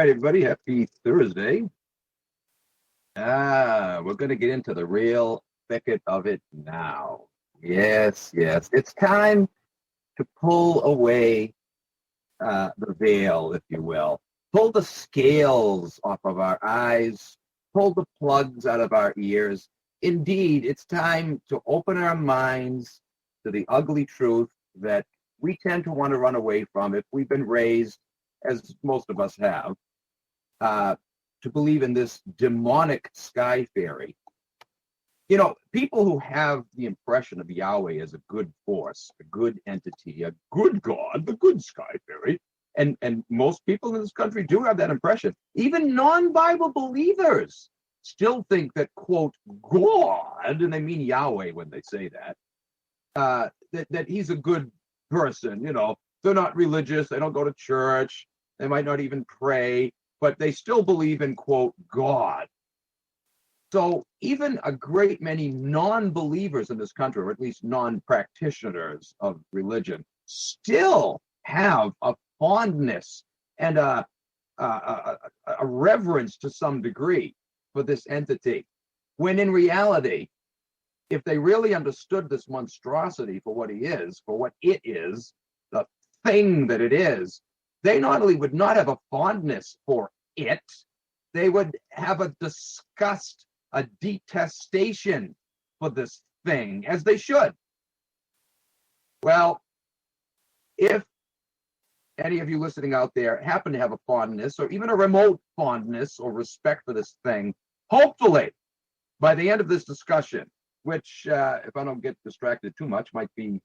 right, everybody. Happy Thursday. We're going to get into the real thicket of it now. Yes, yes. It's time to pull away the veil, if you will. Pull the scales off of our eyes. Pull the plugs out of our ears. Indeed, it's time to open our minds to the ugly truth that we tend to want to run away from if we've been raised, as most of us have, to believe in this demonic sky fairy. You know, people who have the impression of Yahweh as a good force, a good entity, a good God, the good sky fairy, and most people in this country do have that impression. Even non-Bible believers still think that, quote, God, and they mean Yahweh when they say that, that he's a good person. You know, they're not religious, they don't go to church, they might not even pray, but they still believe in, quote, God. So even a great many non-believers in this country, or at least non-practitioners of religion, still have a fondness and a reverence to some degree for this entity, when in reality, if they really understood this monstrosity for what he is, for what it is, the thing that it is, they not only would not have a fondness for it, they would have a disgust, a detestation for this thing, as they should. Well, if any of you listening out there happen to have a fondness or even a remote fondness or respect for this thing, hopefully by the end of this discussion, which if I don't get distracted too much, might be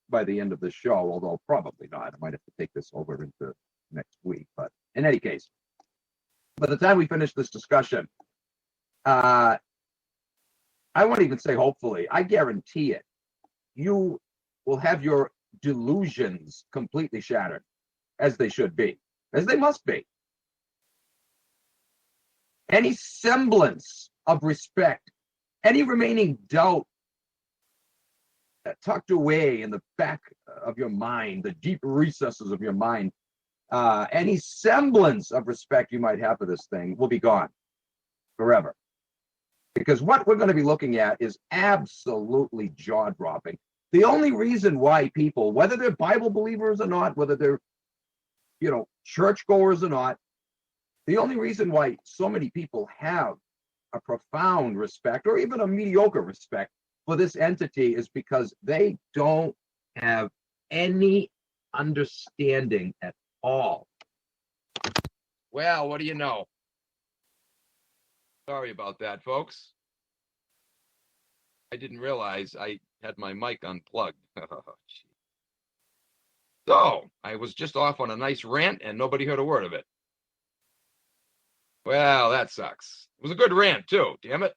by the end of the show, although probably not. I might have to take this over into next week. But in any case, by the time we finish this discussion, I won't even say hopefully, I guarantee it, you will have your delusions completely shattered, as they should be, as they must be. Any semblance of respect, any remaining doubt tucked away in the back of your mind, the deep recesses of your mind, any semblance of respect you might have for this thing will be gone forever. Because what we're going to be looking at is absolutely jaw-dropping. The only reason why people, whether they're Bible believers or not, whether they're, churchgoers or not, the only reason why so many people have a profound respect or even a mediocre respect for this entity is because they don't have any understanding at all. Well, what do you know? Sorry about that, folks. I didn't realize I had my mic unplugged. So, I was just off on a nice rant and nobody heard a word of it. Well, that sucks. It was a good rant, too, damn it.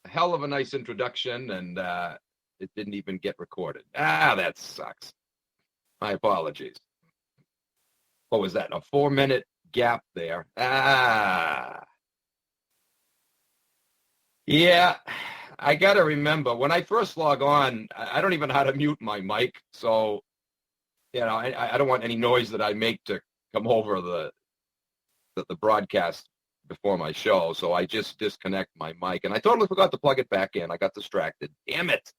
A hell of a nice introduction, and it didn't even get recorded. That sucks. My apologies. What was that? A 4-minute gap there. Yeah, I got to remember, when I first log on, I don't even know how to mute my mic. So, I don't want any noise that I make to come over the broadcast before my show. So I just disconnect my mic. And I totally forgot to plug it back in. I got distracted. Damn it.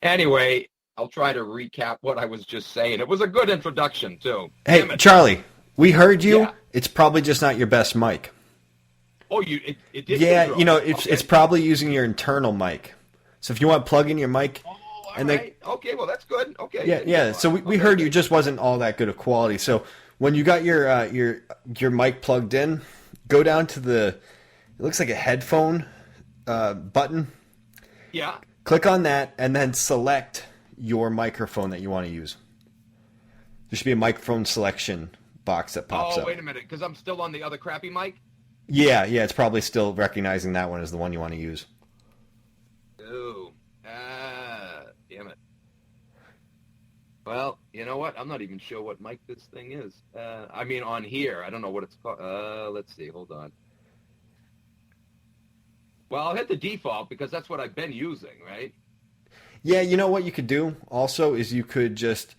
Anyway, I'll try to recap what I was just saying. It was a good introduction, too. Hey, Charlie, we heard you. Yeah. It's probably just not your best mic. Oh, it did. Yeah, okay. it's probably using your internal mic. So if you want to plug in your mic, right. Okay, well that's good. Okay. Yeah. So we heard you, just wasn't all that good of quality. So when you got your mic plugged in, go down to it looks like a headphone button. Yeah. Click on that and then select your microphone that you want to use. There should be a microphone selection box that pops up. Oh, wait a minute, because I'm still on the other crappy mic? Yeah, it's probably still recognizing that one as the one you want to use. Ooh. Damn it. Well, you know what? I'm not even sure what mic this thing is. I mean, on here. I don't know what it's called. Let's see. Hold on. Well, I'll hit the default because that's what I've been using, right? Yeah, you know what you could do also is you could just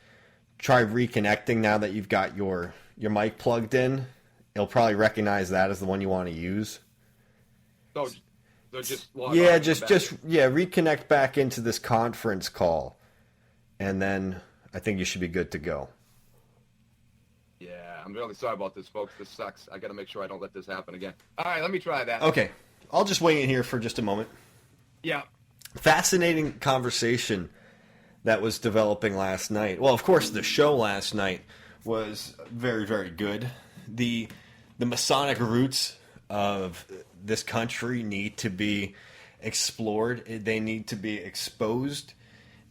try reconnecting now that you've got your your mic plugged in, it'll probably recognize that as the one you want to use. So just log Yeah, on just reconnect back into this conference call, and then I think you should be good to go. Yeah, I'm really sorry about this, folks. This sucks. I got to make sure I don't let this happen again. All right, let me try that. Okay, I'll just wing it here for just a moment. Yeah. Fascinating conversation that was developing last night. Well, of course, the show last night was very, very good. The Masonic roots of this country need to be explored. They need to be exposed.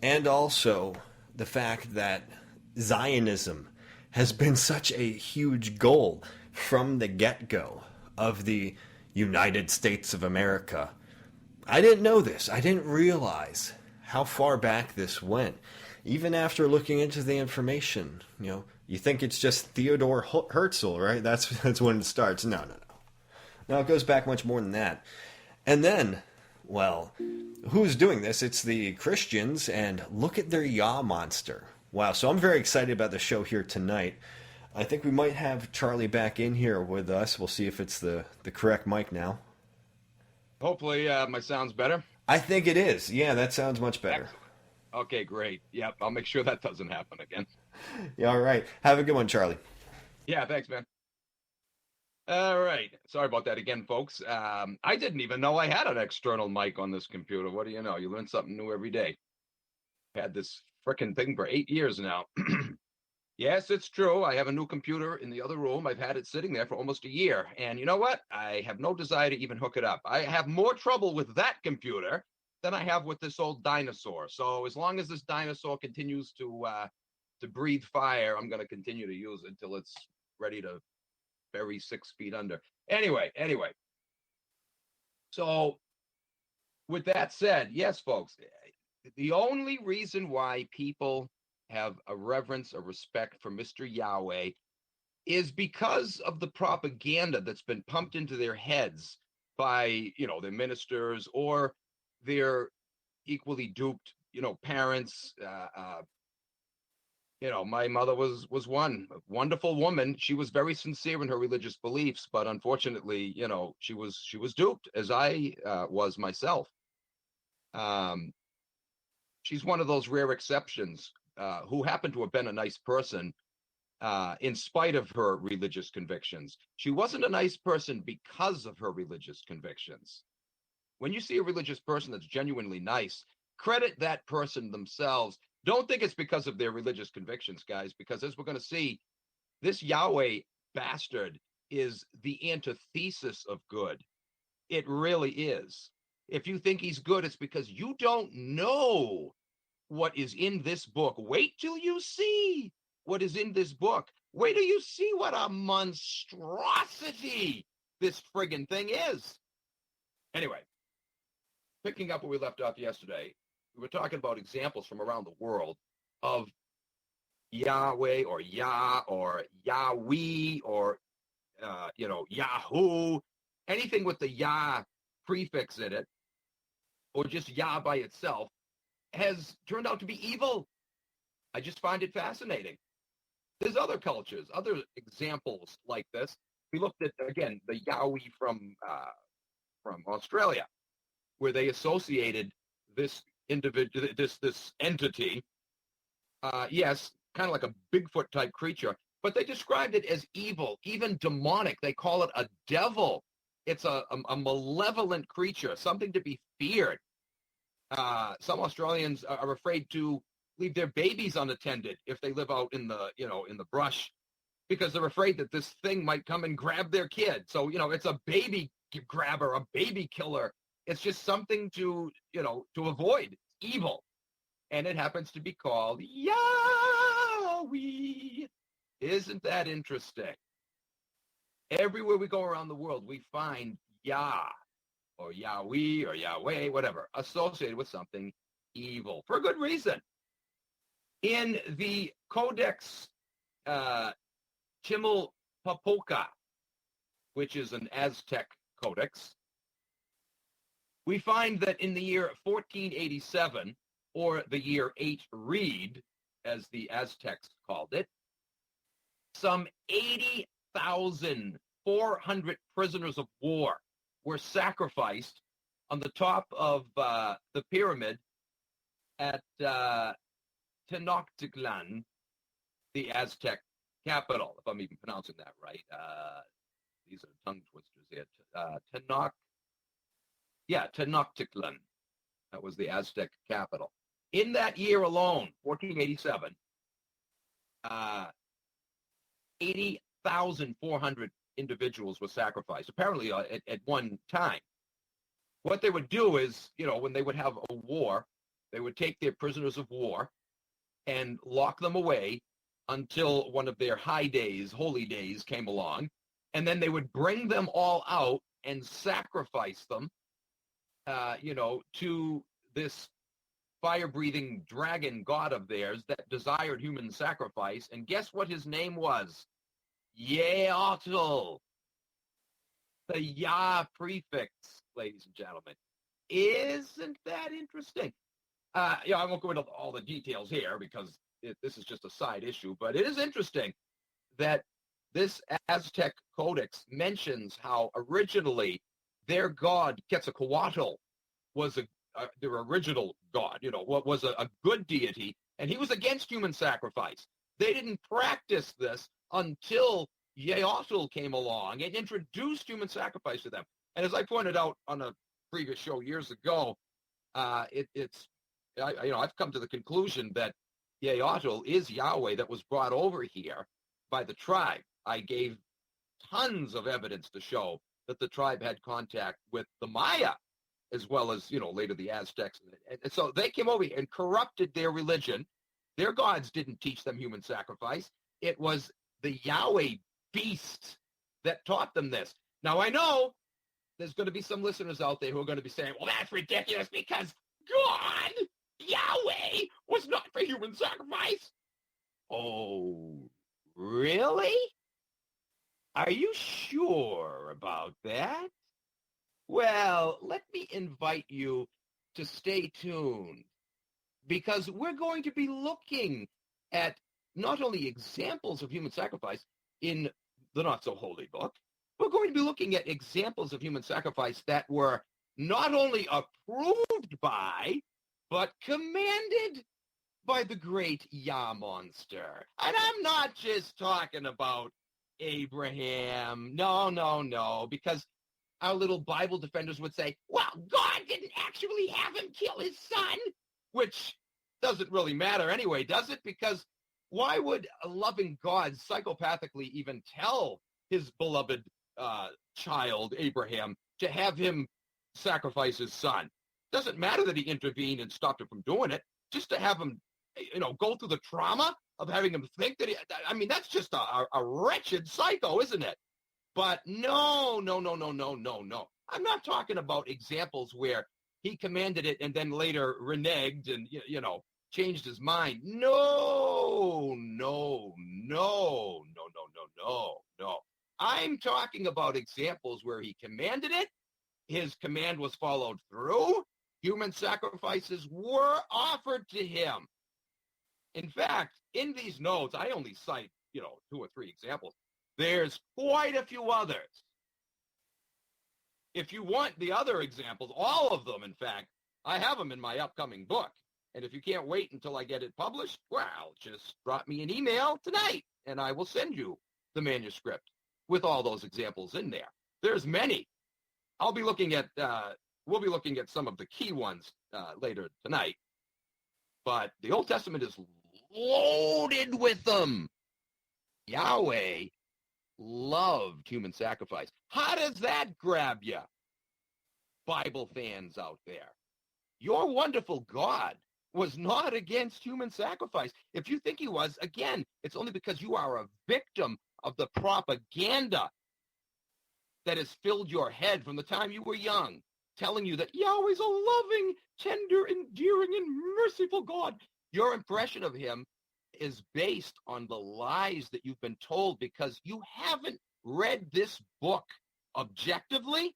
And also the fact that Zionism has been such a huge goal from the get-go of the United States of America. I didn't know this. I didn't realize how far back this went. Even after looking into the information, you think it's just Theodore Herzl, right? That's when it starts. No. No, it goes back much more than that. And then, well, who's doing this? It's the Christians, and look at their Yah monster. Wow, so I'm very excited about the show here tonight. I think we might have Charlie back in here with us. We'll see if it's the correct mic now. Hopefully my sound's better. I think it is. Yeah, that sounds much better. Excellent. Okay, great. Yep, I'll make sure that doesn't happen again. Yeah, all right. Have a good one, Charlie. Yeah, thanks, man. All right. Sorry about that again, folks. I didn't even know I had an external mic on this computer. What do you know? You learn something new every day. Had this frickin' thing for 8 years now. Yes, it's true. I have a new computer in the other room. I've had it sitting there for almost a year. And you know what? I have no desire to even hook it up. I have more trouble with that computer than I have with this old dinosaur. So as long as this dinosaur continues to breathe fire, I'm going to continue to use it until it's ready to bury 6 feet under. Anyway. So with that said, yes, folks, the only reason why people have a reverence, a respect for Mr. Yahweh is because of the propaganda that's been pumped into their heads by, their ministers or their equally duped, parents. My mother was one wonderful woman. She was very sincere in her religious beliefs, but unfortunately, she was duped, as I was myself. She's one of those rare exceptions who happened to have been a nice person in spite of her religious convictions. She wasn't a nice person because of her religious convictions. When you see a religious person that's genuinely nice, credit that person themselves. Don't think it's because of their religious convictions, guys, because as we're going to see, this Yahweh bastard is the antithesis of good. It really is. If you think he's good, it's because you don't know what is in this book. Wait till you see what is in this book. Wait till you see what a monstrosity this friggin' thing is. Anyway, picking up where we left off yesterday, we were talking about examples from around the world of Yahweh or Yah or Yahweh or, Yahoo, anything with the Yah prefix in it, or just Yah by itself, has turned out to be evil. I just find it fascinating. There's other cultures, other examples like this. We looked at, again, the Yahweh from Australia, where they associated this individual, this entity, yes, kind of like a Bigfoot type creature, but they described it as evil, even demonic. They call it a devil. It's a malevolent creature, something to be feared. Some Australians are afraid to leave their babies unattended if they live out in the brush, because they're afraid that this thing might come and grab their kid. So, it's a baby grabber, a baby killer. It's just something to avoid. It's evil. And it happens to be called Yahweh. Isn't that interesting? Everywhere we go around the world, we find Yah or Yahweh or Yahweh, whatever, associated with something evil for a good reason. In the Codex Chimalpopoca, which is an Aztec codex, we find that in the year 1487, or the year 8 Reed, as the Aztecs called it, some 80,400 prisoners of war were sacrificed on the top of the pyramid at Tenochtitlan, the Aztec capital, if I'm even pronouncing that right. These are tongue twisters here. Tenochtitlan. That was the Aztec capital. In that year alone, 1487, 80,400 individuals were sacrificed, apparently at one time. What they would do is, when they would have a war, they would take their prisoners of war and lock them away until one of their holy days came along, and then they would bring them all out and sacrifice them, to this fire-breathing dragon god of theirs that desired human sacrifice. And guess what his name was? Yeotl. The Yah prefix, ladies and gentlemen. Isn't that interesting? I won't go into all the details here because this is just a side issue, but it is interesting that this Aztec codex mentions how originally their god Quetzalcoatl was their original god, what was a good deity, and he was against human sacrifice. They didn't practice this until Yeotl came along and introduced human sacrifice to them. And as I pointed out on a previous show years ago, I've come to the conclusion that Yeotl is Yahweh that was brought over here by the tribe. I gave tons of evidence to show that the tribe had contact with the Maya, as well as, later the Aztecs. And so they came over and corrupted their religion. Their gods didn't teach them human sacrifice. It was the Yahweh beast that taught them this. Now, I know there's going to be some listeners out there who are going to be saying, well, that's ridiculous because God, Yahweh, was not for human sacrifice. Oh, really? Are you sure about that? Well, let me invite you to stay tuned, because we're going to be looking at not only examples of human sacrifice in the not-so-holy book, we're going to be looking at examples of human sacrifice that were not only approved by, but commanded by the great Yah monster. And I'm not just talking about Abraham. No, because our little Bible defenders would say, well, God didn't actually have him kill his son, which doesn't really matter anyway, does it? Because why would a loving God psychopathically even tell his beloved child, Abraham, to have him sacrifice his son? Doesn't matter that he intervened and stopped him from doing it, just to have him, go through the trauma of having him think that that's just a wretched psycho, isn't it? But no. I'm not talking about examples where he commanded it and then later reneged and, changed his mind. No. I'm talking about examples where he commanded it, his command was followed through, human sacrifices were offered to him. In fact, in these notes, I only cite, 2 or 3 examples. There's quite a few others. If you want the other examples, all of them, in fact, I have them in my upcoming book. And if you can't wait until I get it published, well, just drop me an email tonight, and I will send you the manuscript with all those examples in there. There's many. We'll be looking at some of the key ones later tonight. But the Old Testament is loaded with them. Yahweh loved human sacrifice. How does that grab you, Bible fans out there? Your wonderful God was not against human sacrifice. If you think he was, again, it's only because you are a victim of the propaganda that has filled your head from the time you were young, telling you that Yahweh's a loving, tender, endearing, and merciful God. Your impression of him is based on the lies that you've been told because you haven't read this book objectively.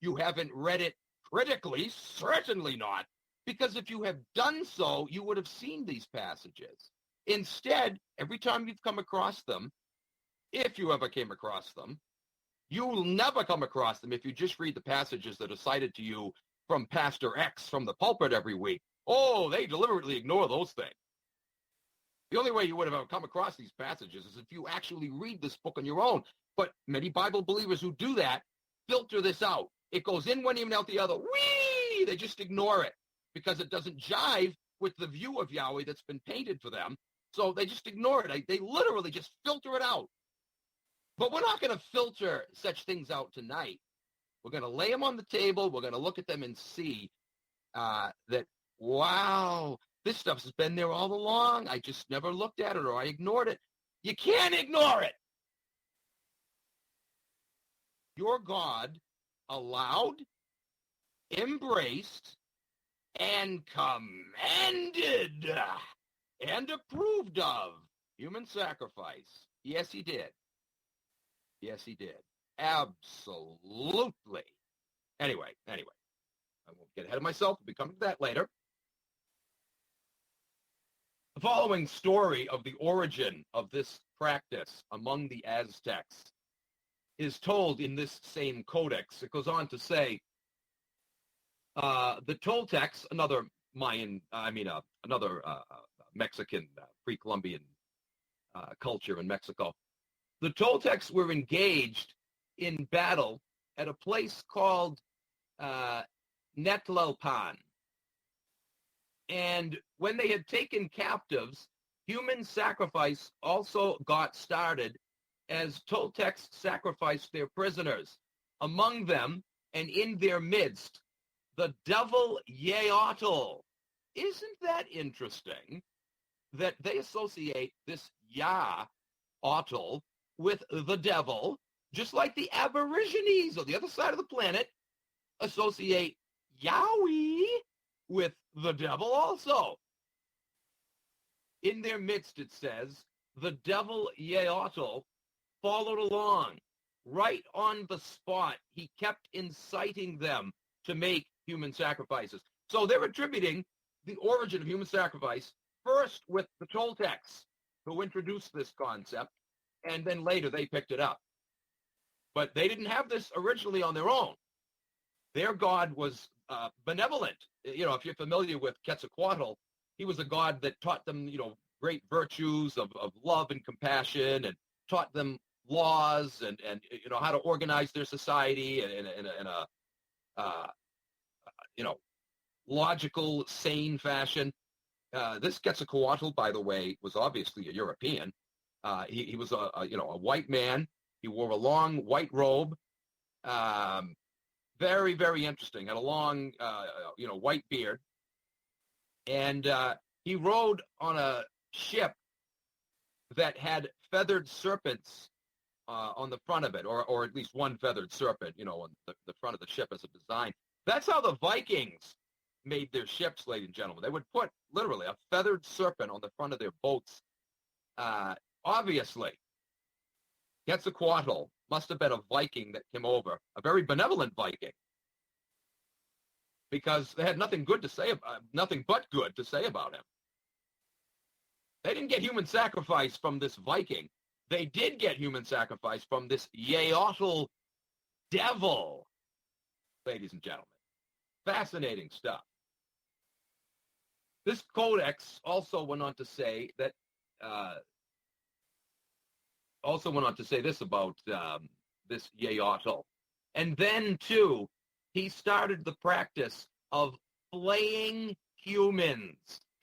You haven't read it critically, certainly not, because if you have done so, you would have seen these passages. Instead, every time you've come across them, if you ever came across them. You'll never come across them if you just read the passages that are cited to you from Pastor X from the pulpit every week. Oh, they deliberately ignore those things. The only way you would have ever come across these passages is if you actually read this book on your own. But many Bible believers who do that filter this out. It goes in one ear and out the other. Whee! They just ignore it because it doesn't jive with the view of Yahweh that's been painted for them. So they just ignore it. They literally just filter it out. But we're not going to filter such things out tonight. We're going to lay them on the table. We're going to look at them and see that, wow, this stuff's been there all along. I just never looked at it or I ignored it. You can't ignore it. Your God allowed, embraced, and commanded and approved of human sacrifice. Yes, he did. Yes, he did. Absolutely. Anyway, I won't get ahead of myself. We'll be coming to that later. The following story of the origin of this practice among the Aztecs is told in this same codex. It goes on to say, the Toltecs, another Mexican, pre-Columbian culture in Mexico, the Toltecs were engaged in battle at a place called Netlalpan. And when they had taken captives, human sacrifice also got started as Toltecs sacrificed their prisoners. Among them and in their midst, the devil Yeotl. Isn't that interesting that they associate this Yah-otl with the devil, just like the Aborigines on the other side of the planet associate Yahweh with the devil also. In their midst, it says, the devil Yeotl followed along. Right on the spot, he kept inciting them to make human sacrifices. So they're attributing the origin of human sacrifice first with the Toltecs, who introduced this concept, and then later they picked it up. But they didn't have this originally on their own. Their god was benevolent. You know, if you're familiar with Quetzalcoatl, he was a god that taught them, great virtues of love and compassion, and taught them laws and how to organize their society in a logical, sane fashion. This Quetzalcoatl, by the way, was obviously a European. He was a white man. He wore a long white robe. Very, very interesting. Had a long, white beard. And he rode on a ship that had feathered serpents on the front of it, or at least one feathered serpent, on the front of the ship as a design. That's how the Vikings made their ships, ladies and gentlemen. They would put, literally, a feathered serpent on the front of their boats. Obviously, Quetzalcoatl must have been a Viking that came over, a very benevolent Viking, because they had nothing but good to say about him. They didn't get human sacrifice from this Viking. They did get human sacrifice from this Yeotl devil, ladies and gentlemen. Fascinating stuff. This codex also went on to say that this about this Yeotl. And then, too, he started the practice of flaying humans,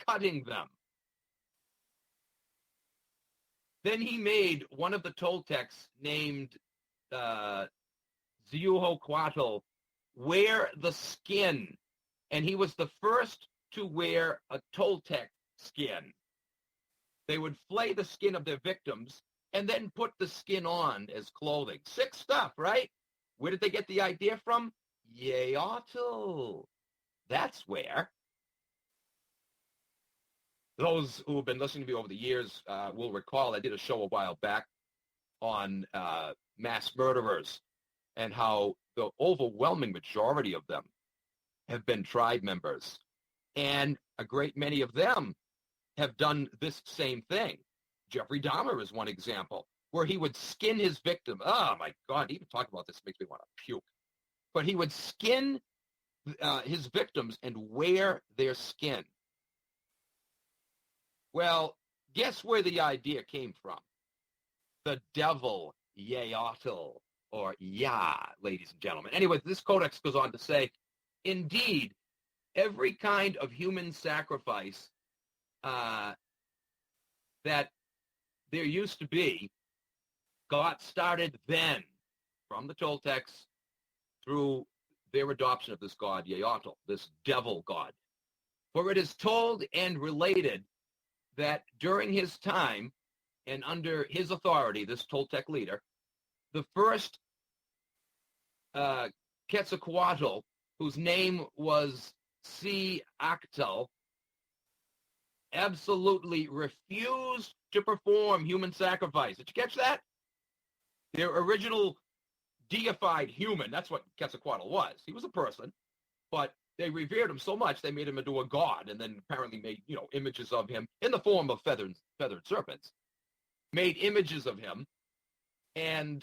cutting them. Then he made one of the Toltecs named Ziuhoquatl wear the skin, and he was the first to wear a Toltec skin. They would flay the skin of their victims and then put the skin on as clothing. Sick stuff, right? Where did they get the idea from? Yeotl. That's where. Those who have been listening to me over the years will recall I did a show a while back on mass murderers and how the overwhelming majority of them have been tribe members. And a great many of them have done this same thing. Jeffrey Dahmer is one example. where he would skin his victim. Oh, my God, even talking about this makes me want to puke. But he would skin his victims and wear their skin. Well, guess where the idea came from? The devil, Yahweh, or Yah, ladies and gentlemen. Anyway, this codex goes on to say, indeed, every kind of human sacrifice that there used to be got started then from the Toltecs through their adoption of this god, Yahweh, this devil god. For it is told and related that during his time and under his authority, this Toltec leader, the first Quetzalcoatl, whose name was Actel, absolutely refused to perform human sacrifice. Did you catch that? Their original deified human, that's what Quetzalcoatl was. He was a person, but they revered him so much they made him into a god, and then apparently made, images of him in the form of feathered serpents. Made images of him, and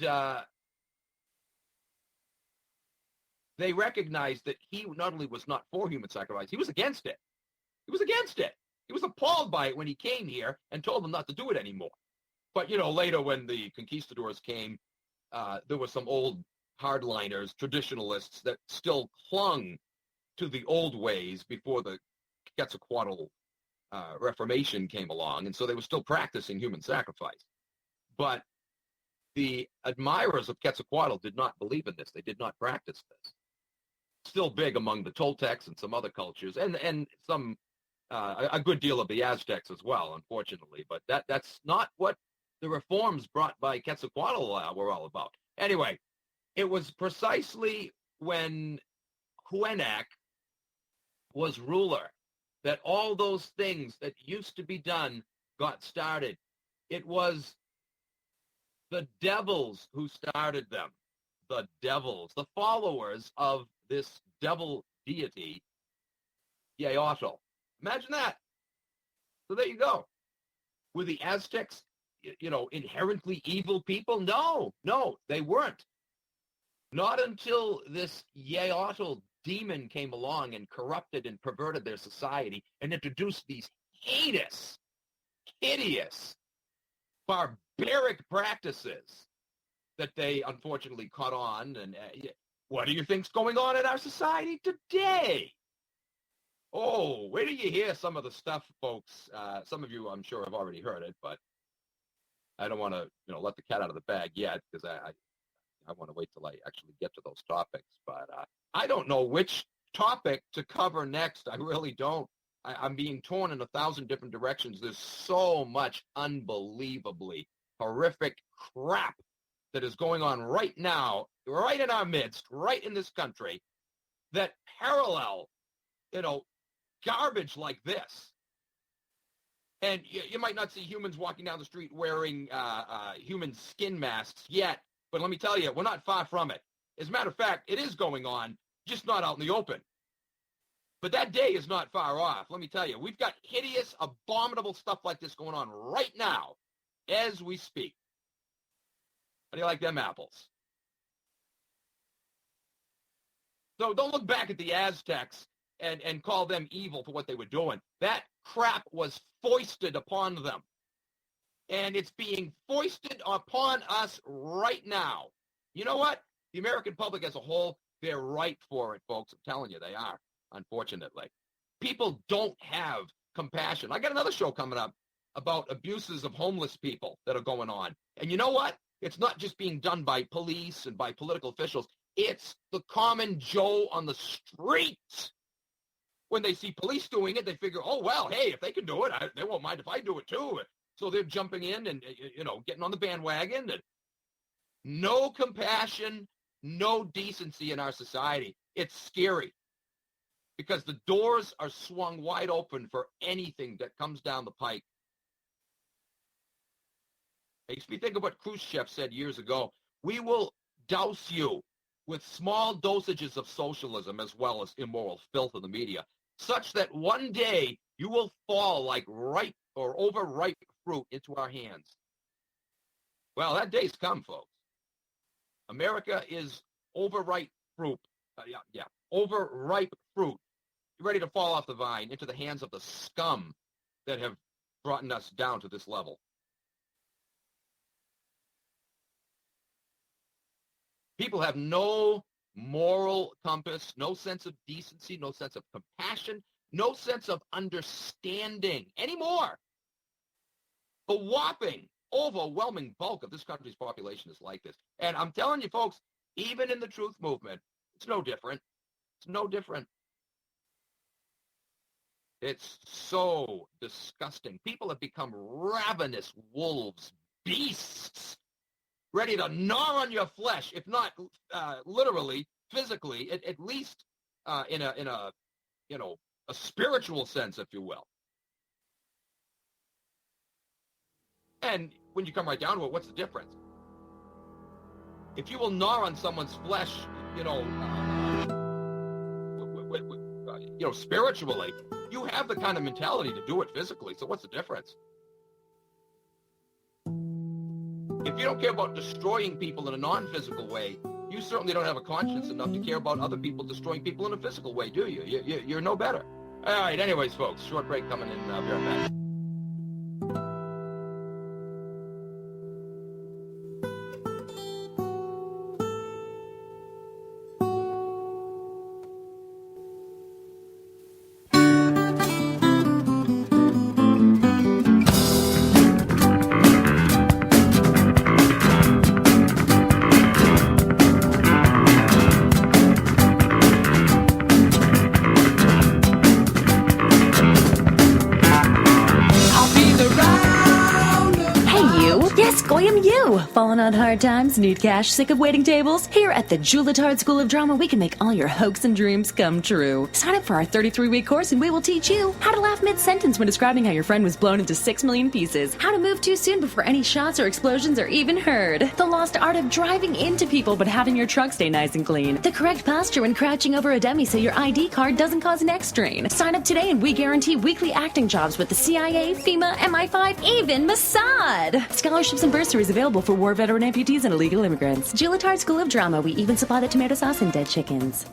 they recognized that he not only was not for human sacrifice, he was against it. He was against it. He was appalled by it when he came here and told them not to do it anymore. But, later when the conquistadors came, there were some old hardliners, traditionalists that still clung to the old ways before the Quetzalcoatl Reformation came along, and so they were still practicing human sacrifice. But the admirers of Quetzalcoatl did not believe in this. They did not practice this. Still big among the Toltecs and some other cultures, and some a good deal of the Aztecs as well, unfortunately. But that's not what the reforms brought by Quetzalcoatl were all about. Anyway, it was precisely when Huenac was ruler that all those things that used to be done got started. It was the devils who started them. The devils, the followers of this devil deity, Yahweh. Imagine that. So there you go. Were the Aztecs, inherently evil people? No, they weren't. Not until this Yahweh demon came along and corrupted and perverted their society and introduced these heinous, hideous, barbaric practices that they unfortunately caught on. And what do you think's going on in our society today? Oh, where do you hear some of the stuff, folks? Some of you, I'm sure, have already heard it, but I don't want to, let the cat out of the bag yet, because I want to wait till I actually get to those topics. But I don't know which topic to cover next. I really don't. I'm being torn in 1,000 different directions. There's so much unbelievably horrific crap that is going on right now, right in our midst, right in this country, that parallel, garbage like this. And you might not see humans walking down the street wearing human skin masks yet, but let me tell you, we're not far from it. As a matter of fact, it is going on, just not out in the open. But that day is not far off. Let me tell you, we've got hideous, abominable stuff like this going on right now as we speak. How do you like them apples? So don't look back at the Aztecs and call them evil for what they were doing. That crap was foisted upon them. And it's being foisted upon us right now. You know what? The American public as a whole, they're ripe for it, folks. I'm telling you, they are, unfortunately. People don't have compassion. I got another show coming up about abuses of homeless people that are going on. And you know what? It's not just being done by police and by political officials. It's the common Joe on the streets. When they see police doing it, they figure, oh, well, hey, if they can do it, they won't mind if I do it too. So they're jumping in and, getting on the bandwagon. And no compassion, no decency in our society. It's scary because the doors are swung wide open for anything that comes down the pike. Makes me think of what Khrushchev said years ago. We will douse you with small dosages of socialism as well as immoral filth of the media, such that one day you will fall like ripe or overripe fruit into our hands. Well, that day's come, folks. America is overripe fruit. Overripe fruit. Ready to fall off the vine into the hands of the scum that have brought us down to this level. People have no moral compass, no sense of decency, no sense of compassion, no sense of understanding anymore. The whopping, overwhelming bulk of this country's population is like this. And I'm telling you, folks, even in the truth movement, it's no different. It's no different. It's so disgusting. People have become ravenous wolves, beasts, ready to gnaw on your flesh, if not literally, physically, at least in a spiritual sense, if you will. And when you come right down to it, what's the difference? If you will gnaw on someone's flesh, spiritually, you have the kind of mentality to do it physically. So what's the difference? If you don't care about destroying people in a non-physical way, you certainly don't have a conscience enough to care about other people destroying people in a physical way, do you? You're no better. All right, anyways, folks, short break coming in. I'll be right back. Falling on hard times, need cash, sick of waiting tables? Here at the Guiliani School of Drama, we can make all your hopes and dreams come true. Sign up for our 33-week course and we will teach you how to laugh mid-sentence when describing how your friend was blown into 6 million pieces, how to move too soon before any shots or explosions are even heard, the lost art of driving into people but having your truck stay nice and clean, the correct posture when crouching over a dummy so your ID card doesn't cause neck strain. Sign up today and we guarantee weekly acting jobs with the CIA, FEMA, MI5, even Mossad. Scholarships and bursaries available for war veteran amputees and illegal immigrants. Guiliani School of Drama. We even supply the tomato sauce and dead chickens.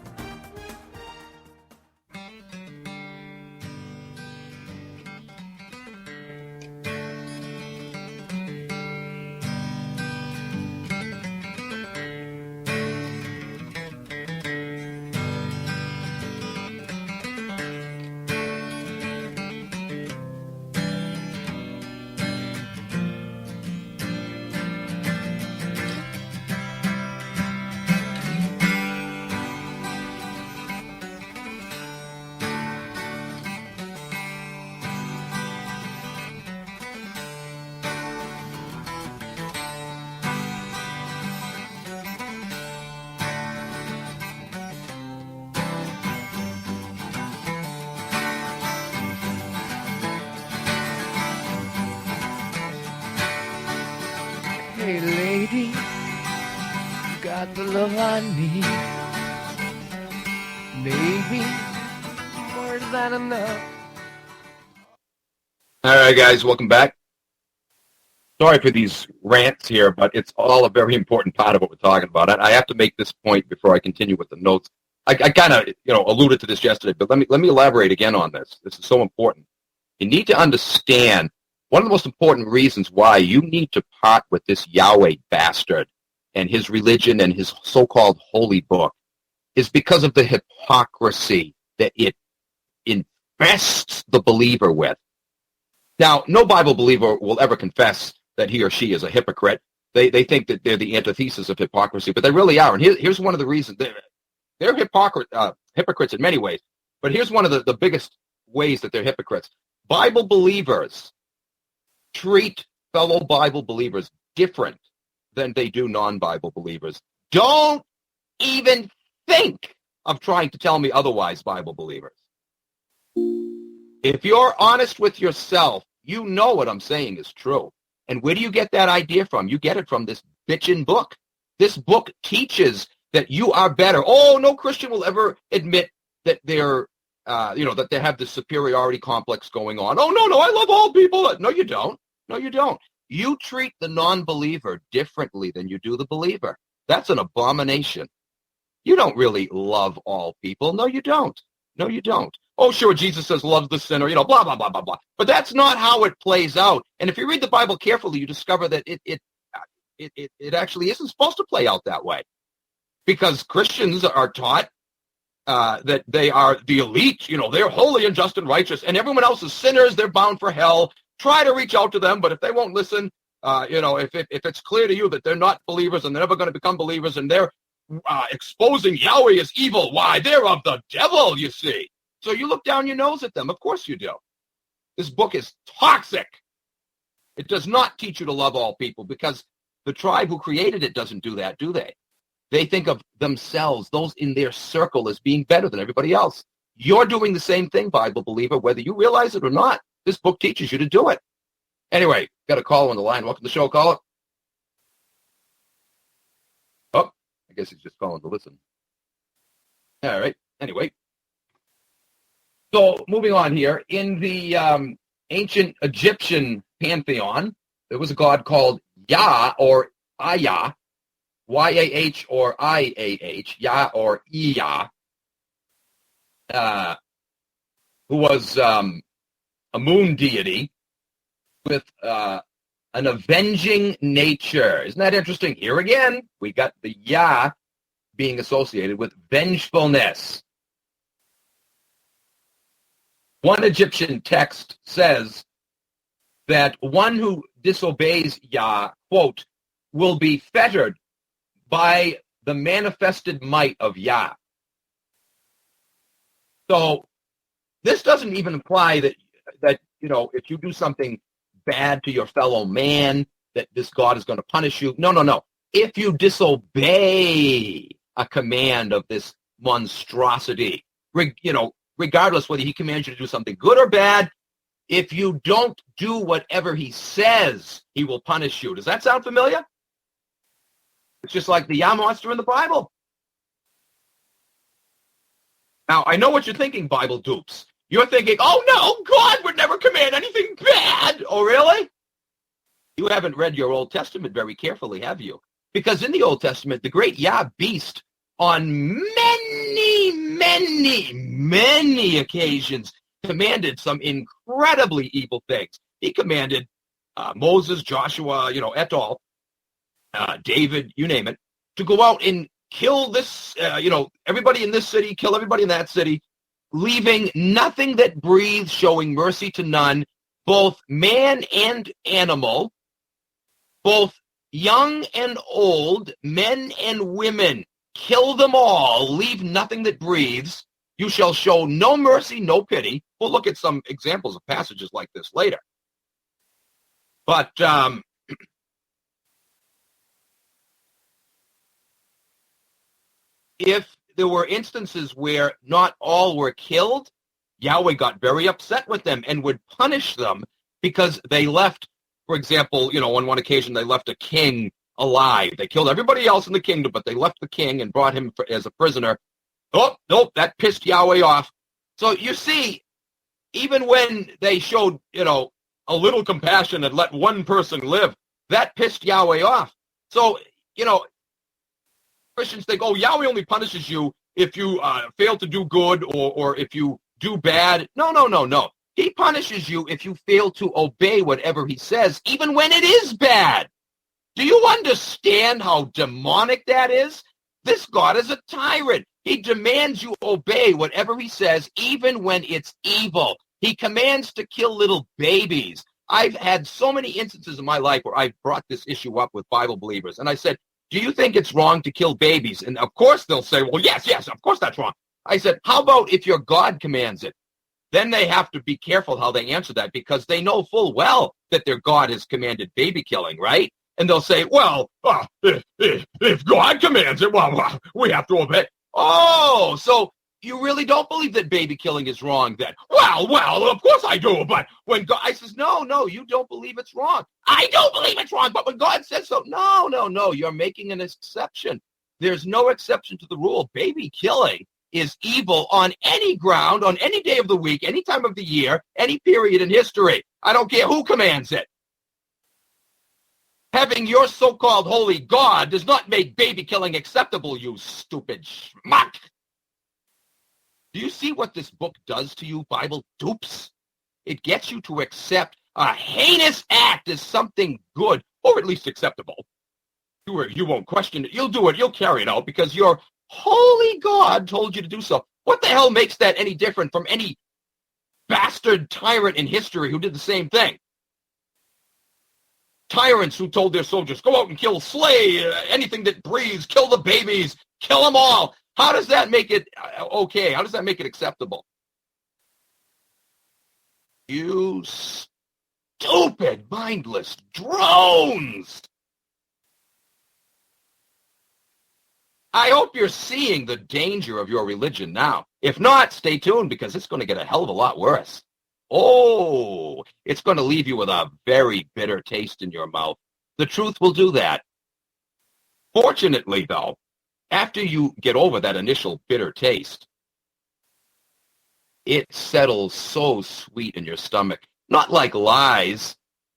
Hey lady, you got the love I need. Maybe more than enough. All right, guys, welcome back. Sorry for these rants here, but it's all a very important part of what we're talking about. I have to make this point before I continue with the notes. I kind of, alluded to this yesterday, but let me elaborate again on this. This is so important. You need to understand one of the most important reasons why you need to part with this Yahweh bastard and his religion and his so-called holy book is because of the hypocrisy that it infests the believer with. Now, no Bible believer will ever confess that he or she is a hypocrite. They think that they're the antithesis of hypocrisy, but they really are. And here's one of the reasons. They're hypocrites in many ways, but here's one of the biggest ways that they're hypocrites. Bible believers treat fellow Bible believers different than they do non-Bible believers. Don't even think of trying to tell me otherwise, Bible believers. If you're honest with yourself, you know what I'm saying is true. And where do you get that idea from? You get it from this bitchin' book. This book teaches that you are better. Oh, no Christian will ever admit that they're, that they have this superiority complex going on. Oh, no, I love all people. No, you don't. No, you don't. You treat the non-believer differently than you do the believer. That's an abomination. You don't really love all people. No, you don't. No, you don't. Oh, sure, Jesus says love the sinner, blah, blah, blah, blah, blah. But that's not how it plays out. And if you read the Bible carefully, you discover that it actually isn't supposed to play out that way. Because Christians are taught that they are the elite, they're holy and just and righteous, and everyone else is sinners, they're bound for hell. Try to reach out to them, but if they won't listen, if it's clear to you that they're not believers and they're never going to become believers and they're exposing Yahweh as evil, why, they're of the devil, you see. So you look down your nose at them. Of course you do. This book is toxic. It does not teach you to love all people because the tribe who created it doesn't do that, do they? They think of themselves, those in their circle, as being better than everybody else. You're doing the same thing, Bible believer, whether you realize it or not. This book teaches you to do it. Anyway, got a caller on the line. Welcome to the show, caller. Oh, I guess he's just calling to listen. All right. Anyway. So moving on here, in the ancient Egyptian pantheon, there was a god called Yah or Ayah, Y-A-H or I-A-H, Yah or Iyah, who was a moon deity with an avenging nature. Isn't that interesting? Here again, we got the Yah being associated with vengefulness. One Egyptian text says that one who disobeys Yah, quote, will be fettered by the manifested might of Yah. So this doesn't even imply that if you do something bad to your fellow man, that this God is going to punish you. No. If you disobey a command of this monstrosity, regardless whether he commands you to do something good or bad, if you don't do whatever he says, he will punish you. Does that sound familiar? It's just like the Yah monster in the Bible. Now, I know what you're thinking, Bible dupes. You're thinking, oh no, God would never command anything bad. Oh, really? You haven't read your Old Testament very carefully, have you? Because in the Old Testament, the great Yah beast on many occasions commanded some incredibly evil things. He commanded Moses, Joshua, et al., David, you name it, to go out and kill this, everybody in this city, kill everybody in that city, leaving nothing that breathes, showing mercy to none, both man and animal, both young and old, men and women. Kill them all, leave nothing that breathes. You shall show no mercy, no pity. We'll look at some examples of passages like this later. But if there were instances where not all were killed, Yahweh got very upset with them and would punish them because they left, for example, on one occasion they left a king alive. They killed everybody else in the kingdom, but they left the king and brought him as a prisoner. Oh, nope, that pissed Yahweh off. So you see, even when they showed, a little compassion and let one person live, that pissed Yahweh off. So, Christians think, oh, Yahweh only punishes you if you fail to do good or if you do bad. No. He punishes you if you fail to obey whatever he says, even when it is bad. Do you understand how demonic that is? This God is a tyrant. He demands you obey whatever he says, even when it's evil. He commands to kill little babies. I've had so many instances in my life where I've brought this issue up with Bible believers. And I said, do you think it's wrong to kill babies? And of course they'll say, well, yes, of course that's wrong. I said, how about if your God commands it? Then they have to be careful how they answer that because they know full well that their God has commanded baby killing, right? And they'll say, well, if God commands it, well, we have to obey. Oh, so you really don't believe that baby killing is wrong then? Well, of course I do. But when God, I says, no, you don't believe it's wrong. I don't believe it's wrong. But when God says so, no, you're making an exception. There's no exception to the rule. Baby killing is evil on any ground, on any day of the week, any time of the year, any period in history. I don't care who commands it. Having your so-called holy God does not make baby killing acceptable, you stupid schmuck. Do you see what this book does to you, Bible dupes? It gets you to accept a heinous act as something good, or at least acceptable. You won't question it. You'll do it. You'll carry it out because your holy God told you to do so. What the hell makes that any different from any bastard tyrant in history who did the same thing? Tyrants who told their soldiers, go out and kill, slay anything that breathes, kill the babies, kill them all. How does that make it okay? How does that make it acceptable? You stupid, mindless drones! I hope you're seeing the danger of your religion now. If not, stay tuned because it's going to get a hell of a lot worse. Oh, it's going to leave you with a very bitter taste in your mouth. The truth will do that. Fortunately, though, after you get over that initial bitter taste, it settles so sweet in your stomach. Not like lies.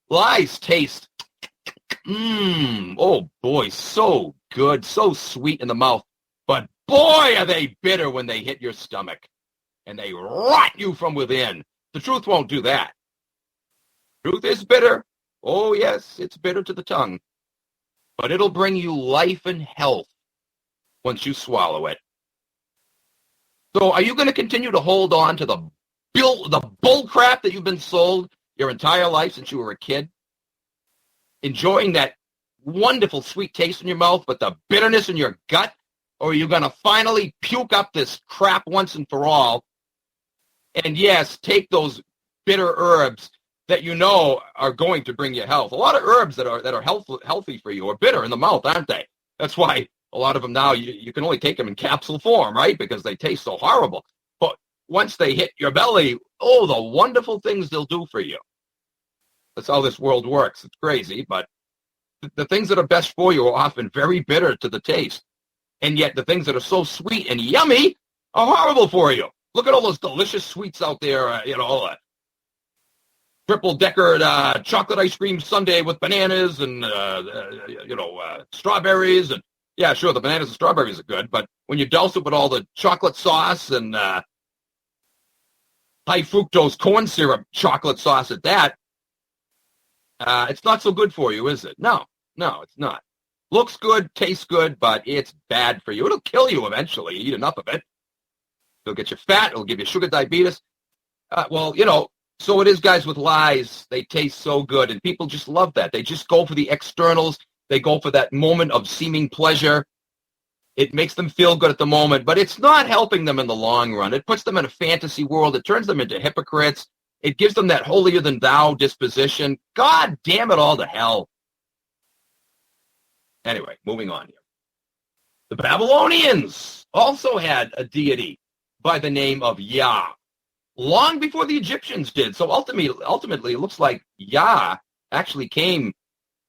Lies taste, oh boy, so good, so sweet in the mouth. But boy, are they bitter when they hit your stomach. And they rot you from within. The truth won't do that. Truth is bitter. Oh, yes, it's bitter to the tongue. But it'll bring you life and health once you swallow it. So are you going to continue to hold on to the bull crap that you've been sold your entire life since you were a kid? Enjoying that wonderful sweet taste in your mouth, but the bitterness in your gut? Or are you going to finally puke up this crap once and for all? And yes, take those bitter herbs that you know are going to bring you health. A lot of herbs that are healthy for you are bitter in the mouth, aren't they? That's why a lot of them now, you can only take them in capsule form, right? Because they taste so horrible. But once they hit your belly, oh, the wonderful things they'll do for you. That's how this world works. It's crazy, but the things that are best for you are often very bitter to the taste. And yet the things that are so sweet and yummy are horrible for you. Look at all those delicious sweets out there, triple-decker chocolate ice cream sundae with bananas and, strawberries. And yeah, sure, the bananas and strawberries are good, but when you douse it with all the chocolate sauce and high fructose corn syrup chocolate sauce at that, it's not so good for you, is it? No, it's not. Looks good, tastes good, but it's bad for you. It'll kill you eventually. You eat enough of it. It'll get you fat. It'll give you sugar diabetes. So it is, guys, with lies. They taste so good, and people just love that. They just go for the externals. They go for that moment of seeming pleasure. It makes them feel good at the moment, but it's not helping them in the long run. It puts them in a fantasy world. It turns them into hypocrites. It gives them that holier-than-thou disposition. God damn it all to hell. Anyway, moving on here. The Babylonians also had a deity by the name of Yah, long before the Egyptians did. So ultimately, it looks like Yah actually came,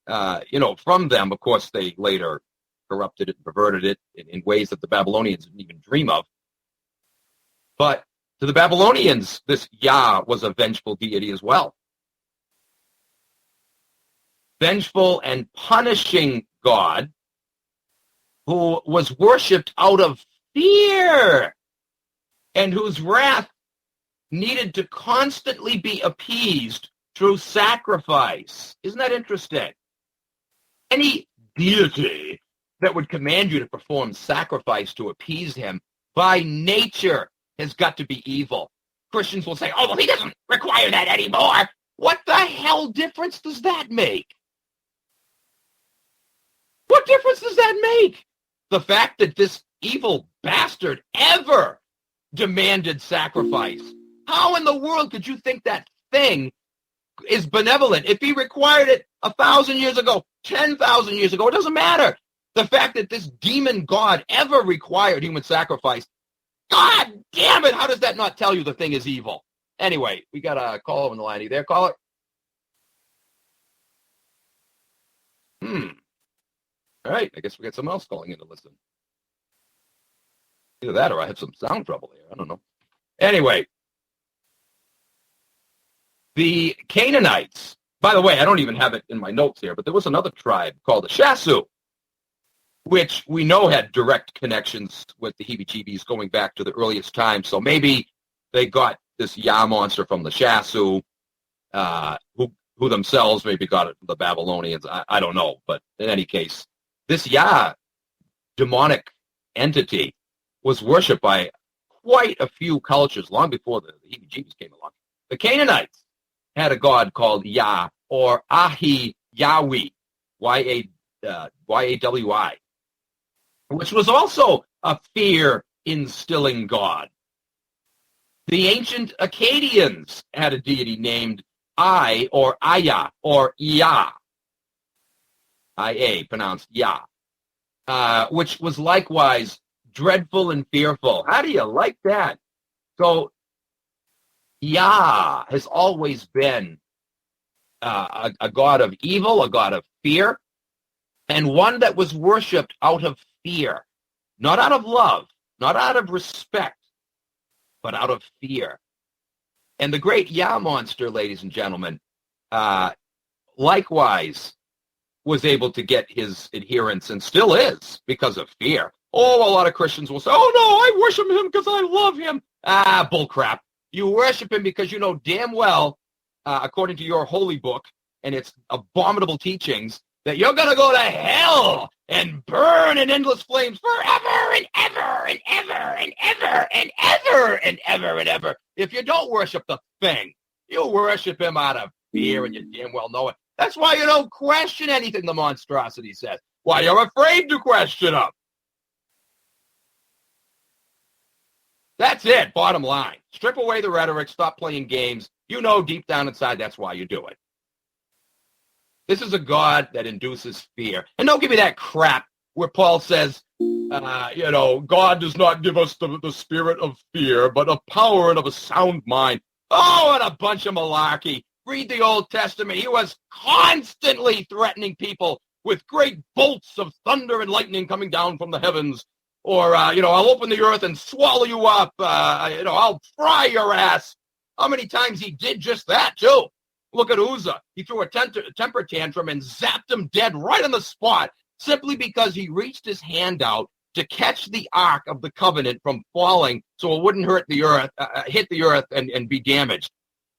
from them. Of course, they later corrupted it and perverted it in ways that the Babylonians didn't even dream of. But to the Babylonians, this Yah was a vengeful deity as well. Vengeful and punishing God who was worshipped out of fear and whose wrath needed to constantly be appeased through sacrifice. Isn't that interesting? Any deity that would command you to perform sacrifice to appease him by nature has got to be evil. Christians will say, oh, well, he doesn't require that anymore. What the hell difference does that make? What difference does that make? The fact that this evil bastard ever demanded sacrifice. How in the world could you think that thing is benevolent? If he required it 1,000 years ago, 10,000 years ago, it doesn't matter. The fact that this demon god ever required human sacrifice, God damn it, how does that not tell you the thing is evil? Anyway, we got a call on the line. Are you there, caller? All right, I guess we got someone else calling in to listen. Either that or I have some sound trouble here. I don't know. Anyway, the Canaanites By the way, I don't even have it in my notes here, but there was another tribe called the Shasu, which we know had direct connections with the heebie-jeebies going back to the earliest times. So maybe they got this Yah monster from the Shasu, who themselves maybe got it from the Babylonians. I don't know. But in any case, this Yah demonic entity was worshipped by quite a few cultures long before the heebie-jeebies came along. The Canaanites had a god called Yah, or Ahi Yahweh, Y-A-W-I, which was also a fear-instilling god. The ancient Akkadians had a deity named I, or Aya, or Yah, I-A, pronounced Yah, which was likewise dreadful and fearful. How do you like that? So Yah has always been a god of evil, a god of fear, and one that was worshipped out of fear, not out of love, not out of respect, but out of fear. And the great Yah monster, ladies and gentlemen, likewise was able to get his adherents, and still is, because of fear. Oh, a lot of Christians will say, oh, no, I worship him because I love him. Bullcrap. You worship him because you know damn well, according to your holy book and its abominable teachings, that you're going to go to hell and burn in endless flames forever and ever and ever and ever and ever and ever and ever. If you don't worship the thing, you worship him out of fear, and you damn well know it. That's why you don't question anything the monstrosity says. Why you're afraid to question him. That's it, bottom line. Strip away the rhetoric, stop playing games. You know deep down inside that's why you do it. This is a God that induces fear. And don't give me that crap where Paul says, God does not give us the spirit of fear, but of power and of a sound mind. Oh, and a bunch of malarkey. Read the Old Testament. He was constantly threatening people with great bolts of thunder and lightning coming down from the heavens. Or, I'll open the earth and swallow you up. I'll fry your ass. How many times he did just that, too? Look at Uzzah. He threw a temper tantrum and zapped him dead right on the spot, simply because he reached his hand out to catch the Ark of the Covenant from falling so it wouldn't hit the earth and be damaged.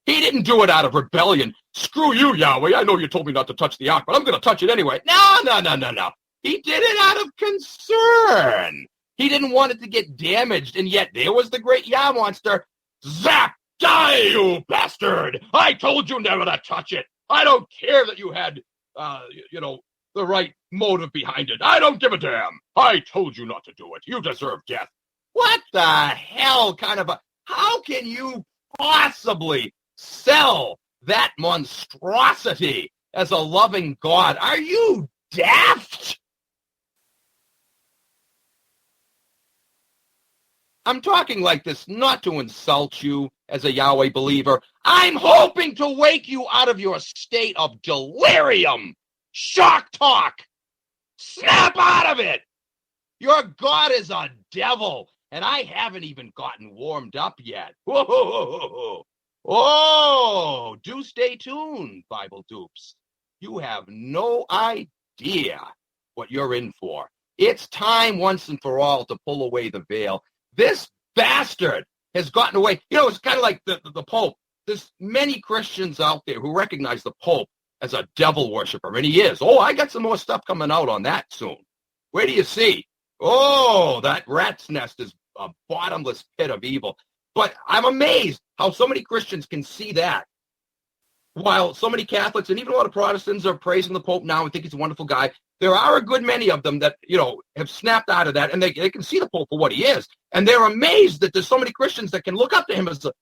He didn't do it out of rebellion. Screw you, Yahweh. I know you told me not to touch the Ark, but I'm going to touch it anyway. No. He did it out of concern. He didn't want it to get damaged, and yet there was the great Yah monster. Zap! Die, you bastard! I told you never to touch it. I don't care that you had, the right motive behind it. I don't give a damn. I told you not to do it. You deserve death. What the hell how can you possibly sell that monstrosity as a loving God? Are you daft? I'm talking like this not to insult you as a Yahweh believer. I'm hoping to wake you out of your state of delirium. Shock talk. Snap out of it. Your God is a devil, and I haven't even gotten warmed up yet. Whoa. Oh, do stay tuned, Bible dupes. You have no idea what you're in for. It's time once and for all to pull away the veil. This bastard has gotten away. It's kind of like the Pope. There's many Christians out there who recognize the Pope as a devil worshiper, and he is. Oh, I got some more stuff coming out on that soon. Where do you see? Oh, that rat's nest is a bottomless pit of evil. But I'm amazed how so many Christians can see that, while so many Catholics and even a lot of Protestants are praising the Pope now and think he's a wonderful guy. There are a good many of them that, have snapped out of that, and they can see the Pope for what he is. And they're amazed that there's so many Christians that can look up to him as a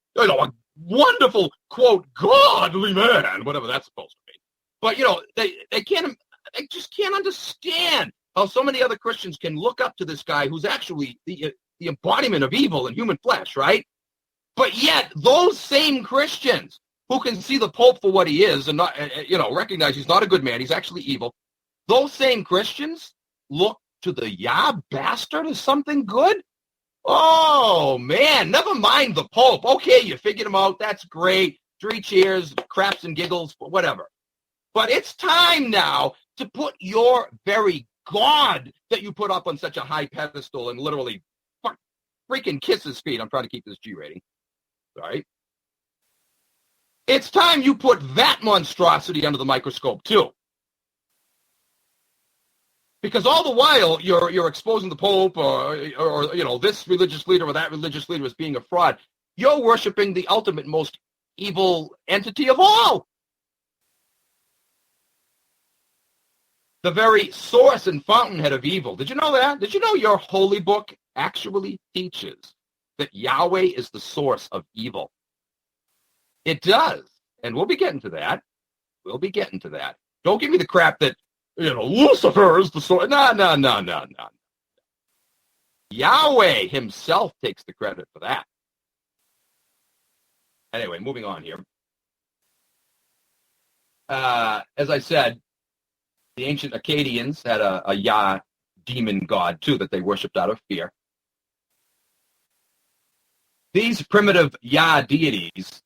wonderful, quote, godly man, whatever that's supposed to be. But, they just can't understand how so many other Christians can look up to this guy who's actually the embodiment of evil in human flesh, right? But yet, those same Christians who can see the Pope for what he is and not, recognize he's not a good man, he's actually evil, those same Christians look to the Yah bastard as something good? Oh, man, never mind the Pope. Okay, you figured him out. That's great. 3 cheers, craps and giggles, whatever. But it's time now to put your very God that you put up on such a high pedestal and literally freaking kiss his feet. I'm trying to keep this G rating. All right. It's time you put that monstrosity under the microscope too. Because all the while you're exposing the Pope or this religious leader or that religious leader as being a fraud, you're worshiping the ultimate most evil entity of all. The very source and fountainhead of evil. Did you know that? Did you know your holy book actually teaches that Yahweh is the source of evil? It does. And we'll be getting to that. Don't give me the crap that, Lucifer is the source. No. Yahweh himself takes the credit for that. Anyway, moving on here. As I said, the ancient Akkadians had a Yah demon god, too, that they worshipped out of fear. These primitive Yah deities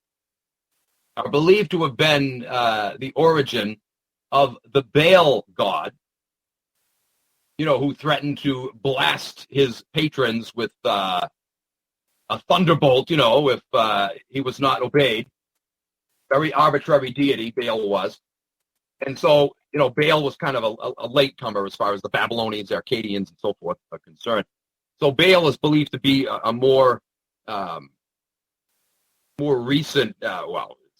are believed to have been the origin of the Baal god, who threatened to blast his patrons with a thunderbolt, if he was not obeyed. Very arbitrary deity, Baal was. And so, Baal was kind of a latecomer as far as the Babylonians, Akkadians, and so forth are concerned. So Baal is believed to be a more recent,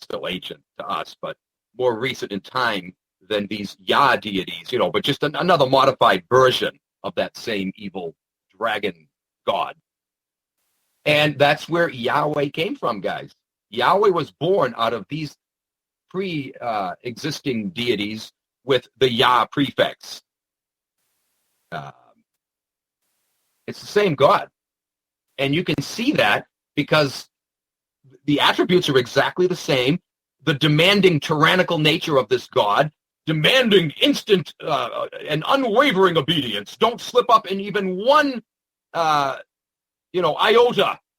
still ancient to us, but more recent in time than these Yah deities, but just another modified version of that same evil dragon god. And that's where Yahweh came from, guys. Yahweh was born out of these pre-existing deities with the Yah prefix. It's the same God. And you can see that because the attributes are exactly the same. The demanding, tyrannical nature of this God, demanding instant and unwavering obedience. Don't slip up in even one, iota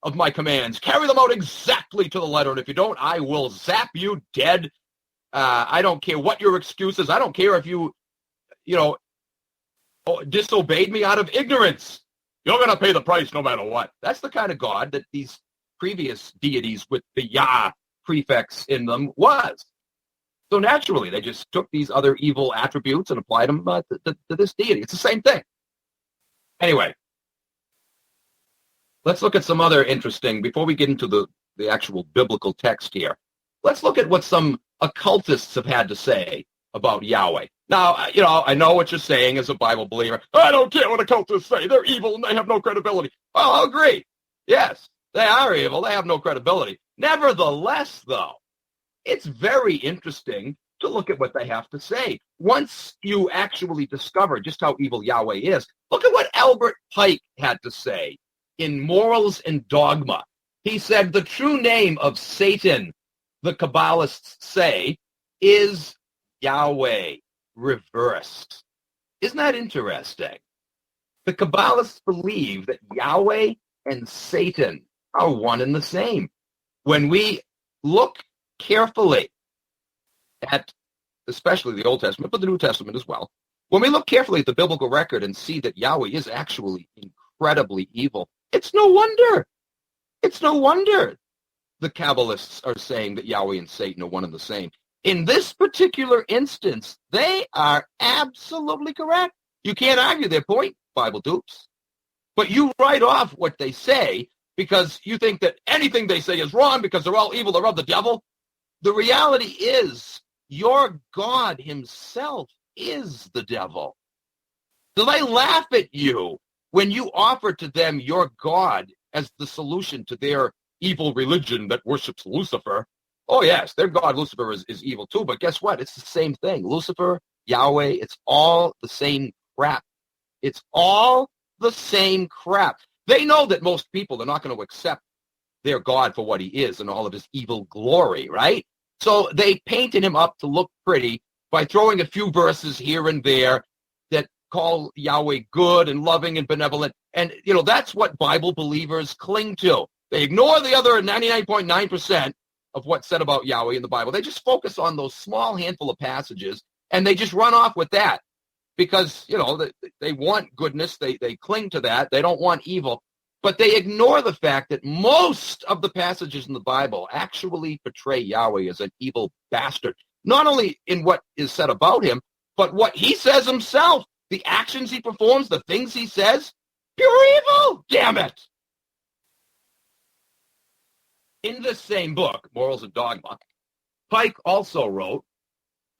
of my commands. Carry them out exactly to the letter. And if you don't, I will zap you dead. I don't care what your excuse is. I don't care if you disobeyed me out of ignorance. You're going to pay the price no matter what. That's the kind of God that these previous deities with the Yah prefix in them was. So naturally, they just took these other evil attributes and applied them to this deity. It's the same thing. Anyway, let's look at some other interesting, before we get into the actual biblical text here, let's look at what some occultists have had to say about Yahweh. Now, I know what you're saying as a Bible believer. I don't care what occultists say. They're evil and they have no credibility. Well, I'll agree. Yes, they are evil. They have no credibility. Nevertheless, though, it's very interesting to look at what they have to say. Once you actually discover just how evil Yahweh is, look at what Albert Pike had to say in Morals and Dogma. He said, the true name of Satan, the Kabbalists say, is Yahweh reversed. Isn't that interesting? The Kabbalists believe that Yahweh and Satan are one and the same. When we look carefully at, especially the Old Testament, but the New Testament as well, when we look carefully at the biblical record and see that Yahweh is actually incredibly evil, it's no wonder. It's no wonder the Kabbalists are saying that Yahweh and Satan are one and the same. In this particular instance, they are absolutely correct. You can't argue their point, Bible dupes. But you write off what they say because you think that anything they say is wrong because they're all evil, they're of the devil. The reality is your God himself is the devil. So they laugh at you when you offer to them your God as the solution to their evil religion that worships Lucifer. Oh, yes, their God, Lucifer, is evil too, but guess what? It's the same thing. Lucifer, Yahweh, it's all the same crap. It's all the same crap. They know that most people are not going to accept their God for what he is and all of his evil glory, right? So they painted him up to look pretty by throwing a few verses here and there that call Yahweh good and loving and benevolent. And, that's what Bible believers cling to. They ignore the other 99.9%, of what's said about Yahweh in the Bible. They just focus on those small handful of passages, and they just run off with that because, they want goodness. They cling to that. They don't want evil. But they ignore the fact that most of the passages in the Bible actually portray Yahweh as an evil bastard, not only in what is said about him, but what he says himself, the actions he performs, the things he says, pure evil, damn it. In this same book, Morals and Dogma, Pike also wrote,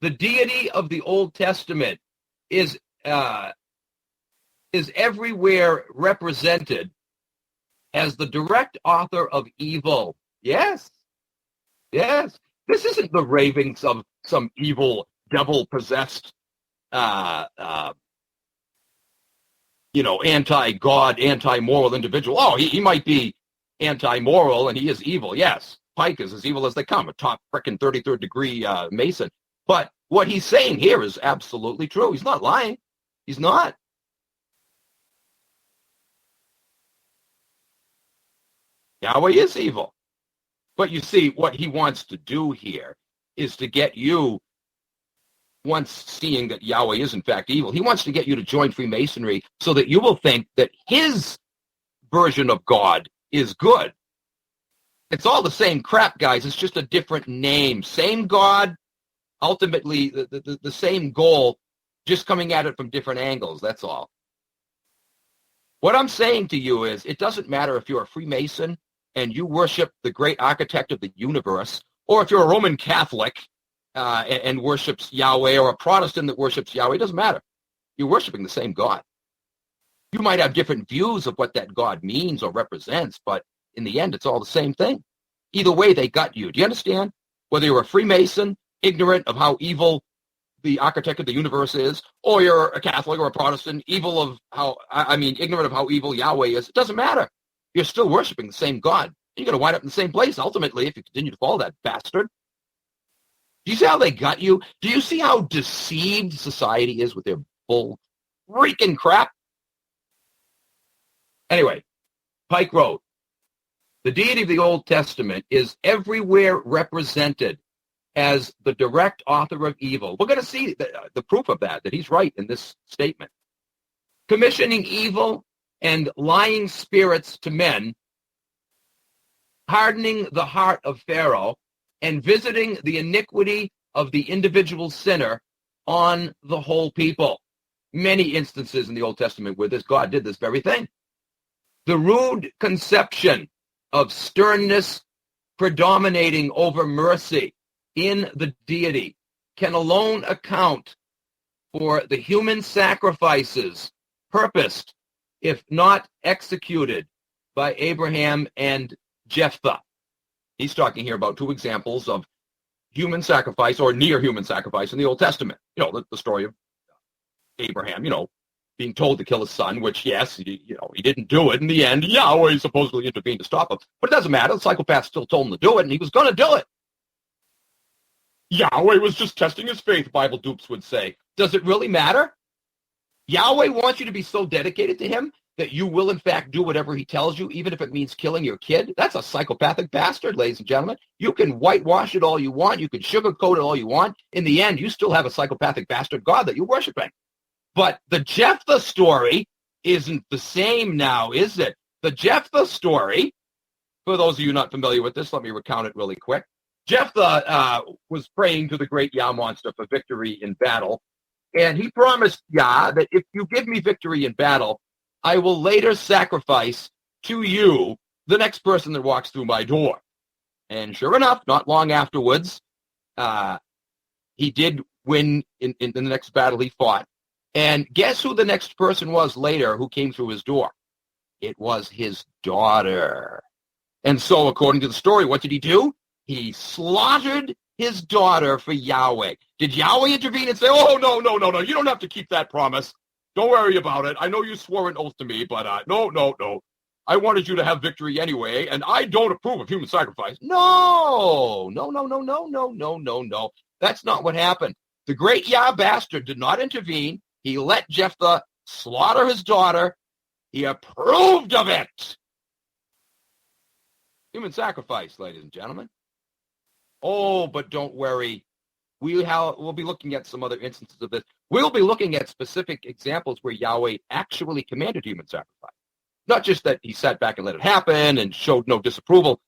the deity of the Old Testament is everywhere represented as the direct author of evil. Yes. This isn't the ravings of some evil, devil-possessed, anti-God, anti-moral individual. Oh, he might be anti-moral and he is evil. Yes, Pike is as evil as they come, a top frickin' 33rd degree Mason. But what he's saying here is absolutely true. He's not lying. He's not. Yahweh is evil. But you see, what he wants to do here is to get you, once seeing that Yahweh is in fact evil, he wants to get you to join Freemasonry so that you will think that his version of God is good. It's all the same crap, guys. It's just a different name. Same God, ultimately the same goal, just coming at it from different angles. That's all. What I'm saying to you is, it doesn't matter if you're a Freemason and you worship the great architect of the universe, or if you're a Roman Catholic and worships Yahweh, or a Protestant that worships Yahweh. It doesn't matter. You're worshiping the same God. You might have different views of what that God means or represents, but in the end, it's all the same thing. Either way, they got you. Do you understand? Whether you're a Freemason, ignorant of how evil the architect of the universe is, or you're a Catholic or a Protestant, ignorant of how evil Yahweh is, it doesn't matter. You're still worshiping the same God. You're going to wind up in the same place, ultimately, if you continue to follow that bastard. Do you see how they got you? Do you see how deceived society is with their bull freaking crap? Anyway, Pike wrote, the deity of the Old Testament is everywhere represented as the direct author of evil. We're going to see the proof of that he's right in this statement. Commissioning evil and lying spirits to men, hardening the heart of Pharaoh, and visiting the iniquity of the individual sinner on the whole people. Many instances in the Old Testament where God did this very thing. The rude conception of sternness predominating over mercy in the deity can alone account for the human sacrifices purposed, if not executed, by Abraham and Jephthah. He's talking here about two examples of human sacrifice, or near human sacrifice, in the Old Testament. The story of Abraham, being told to kill his son, which, yes, he didn't do it in the end. Yahweh supposedly intervened to stop him. But it doesn't matter. The psychopath still told him to do it, and he was going to do it. Yahweh was just testing his faith, Bible dupes would say. Does it really matter? Yahweh wants you to be so dedicated to him that you will, in fact, do whatever he tells you, even if it means killing your kid. That's a psychopathic bastard, ladies and gentlemen. You can whitewash it all you want. You can sugarcoat it all you want. In the end, you still have a psychopathic bastard God that you're worshiping. But the Jephthah story isn't the same now, is it? The Jephthah story, for those of you not familiar with this, let me recount it really quick. Jephthah was praying to the great Yah monster for victory in battle, and he promised Yah that if you give me victory in battle, I will later sacrifice to you the next person that walks through my door. And sure enough, not long afterwards, he did win in the next battle he fought. And guess who the next person was later who came through his door? It was his daughter. And so, according to the story, what did he do? He slaughtered his daughter for Yahweh. Did Yahweh intervene and say, oh, no, you don't have to keep that promise. Don't worry about it. I know you swore an oath to me, but no. I wanted you to have victory anyway, and I don't approve of human sacrifice. No. That's not what happened. The great Yah bastard did not intervene. He let Jephthah slaughter his daughter. He approved of it. Human sacrifice, ladies and gentlemen. Oh, but don't worry. We'll be looking at some other instances of this. We'll be looking at specific examples where Yahweh actually commanded human sacrifice. Not just that he sat back and let it happen and showed no disapproval.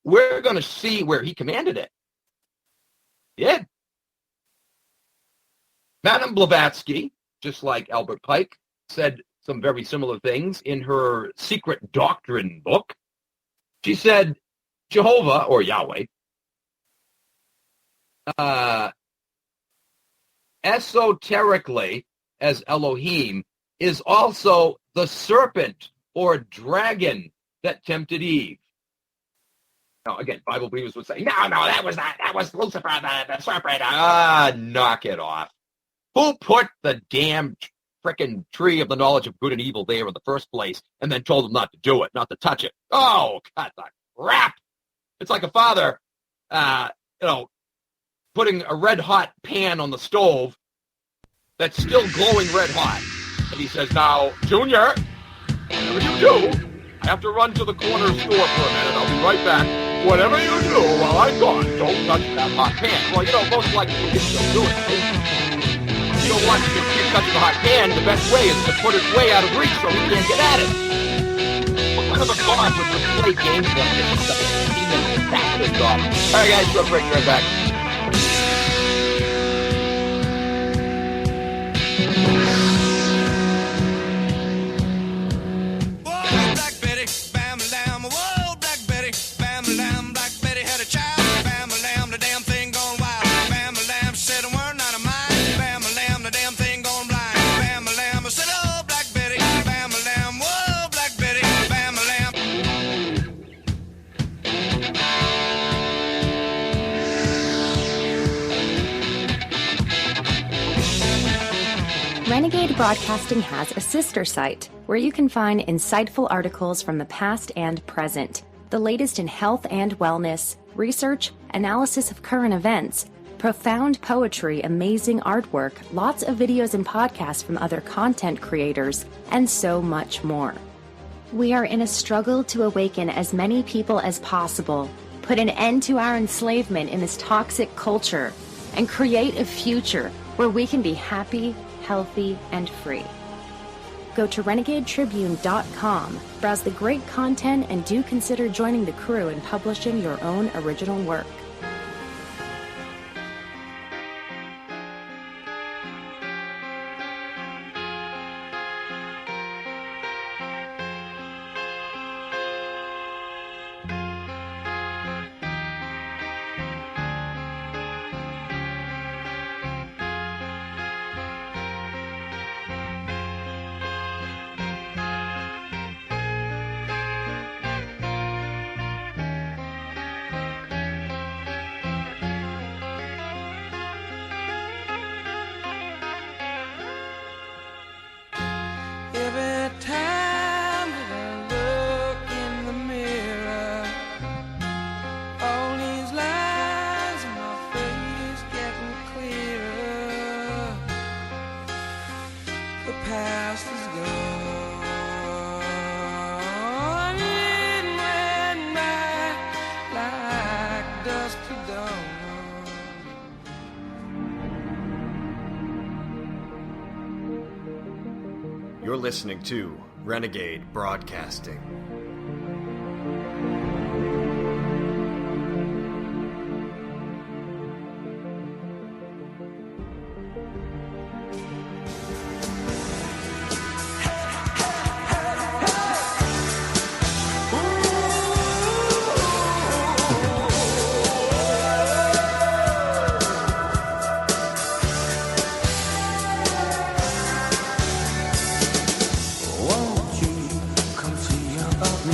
We're going to see where he commanded it. Yeah. Madame Blavatsky, just like Albert Pike, said some very similar things in her Secret Doctrine book. She said, Jehovah, or Yahweh, esoterically, as Elohim, is also the serpent or dragon that tempted Eve. Now, again, Bible believers would say, no, that was Lucifer, the serpent. Knock it off. Who put the damn frickin' tree of the knowledge of good and evil there in the first place and then told them not to do it, not to touch it? Oh, cut the crap. It's like a father, putting a red-hot pan on the stove that's still glowing red hot. And he says, now, Junior, whatever you do, I have to run to the corner store for a minute. I'll be right back. Whatever you do while I'm gone, don't touch that hot pan. Well, most likely you can still do it. You don't want your kid touching the hot pan. The best way is to put it way out of reach so he can't get at it. What kind of a boss would play games like this instead of steaming his bastard off? All right, guys, real quick, right back. Renegade Broadcasting has a sister site where you can find insightful articles from the past and present, the latest in health and wellness, research, analysis of current events, profound poetry, amazing artwork, lots of videos and podcasts from other content creators, and so much more. We are in a struggle to awaken as many people as possible, put an end to our enslavement in this toxic culture, and create a future where we can be happy, healthy, and free. Go to renegadetribune.com, browse the great content, and do consider joining the crew and publishing your own original work. Every time that I look in the mirror, all these lines in my face getting clearer. The past is gone, it went by like dust to dawn. You're listening to Renegade Broadcasting. Won't you come see about me?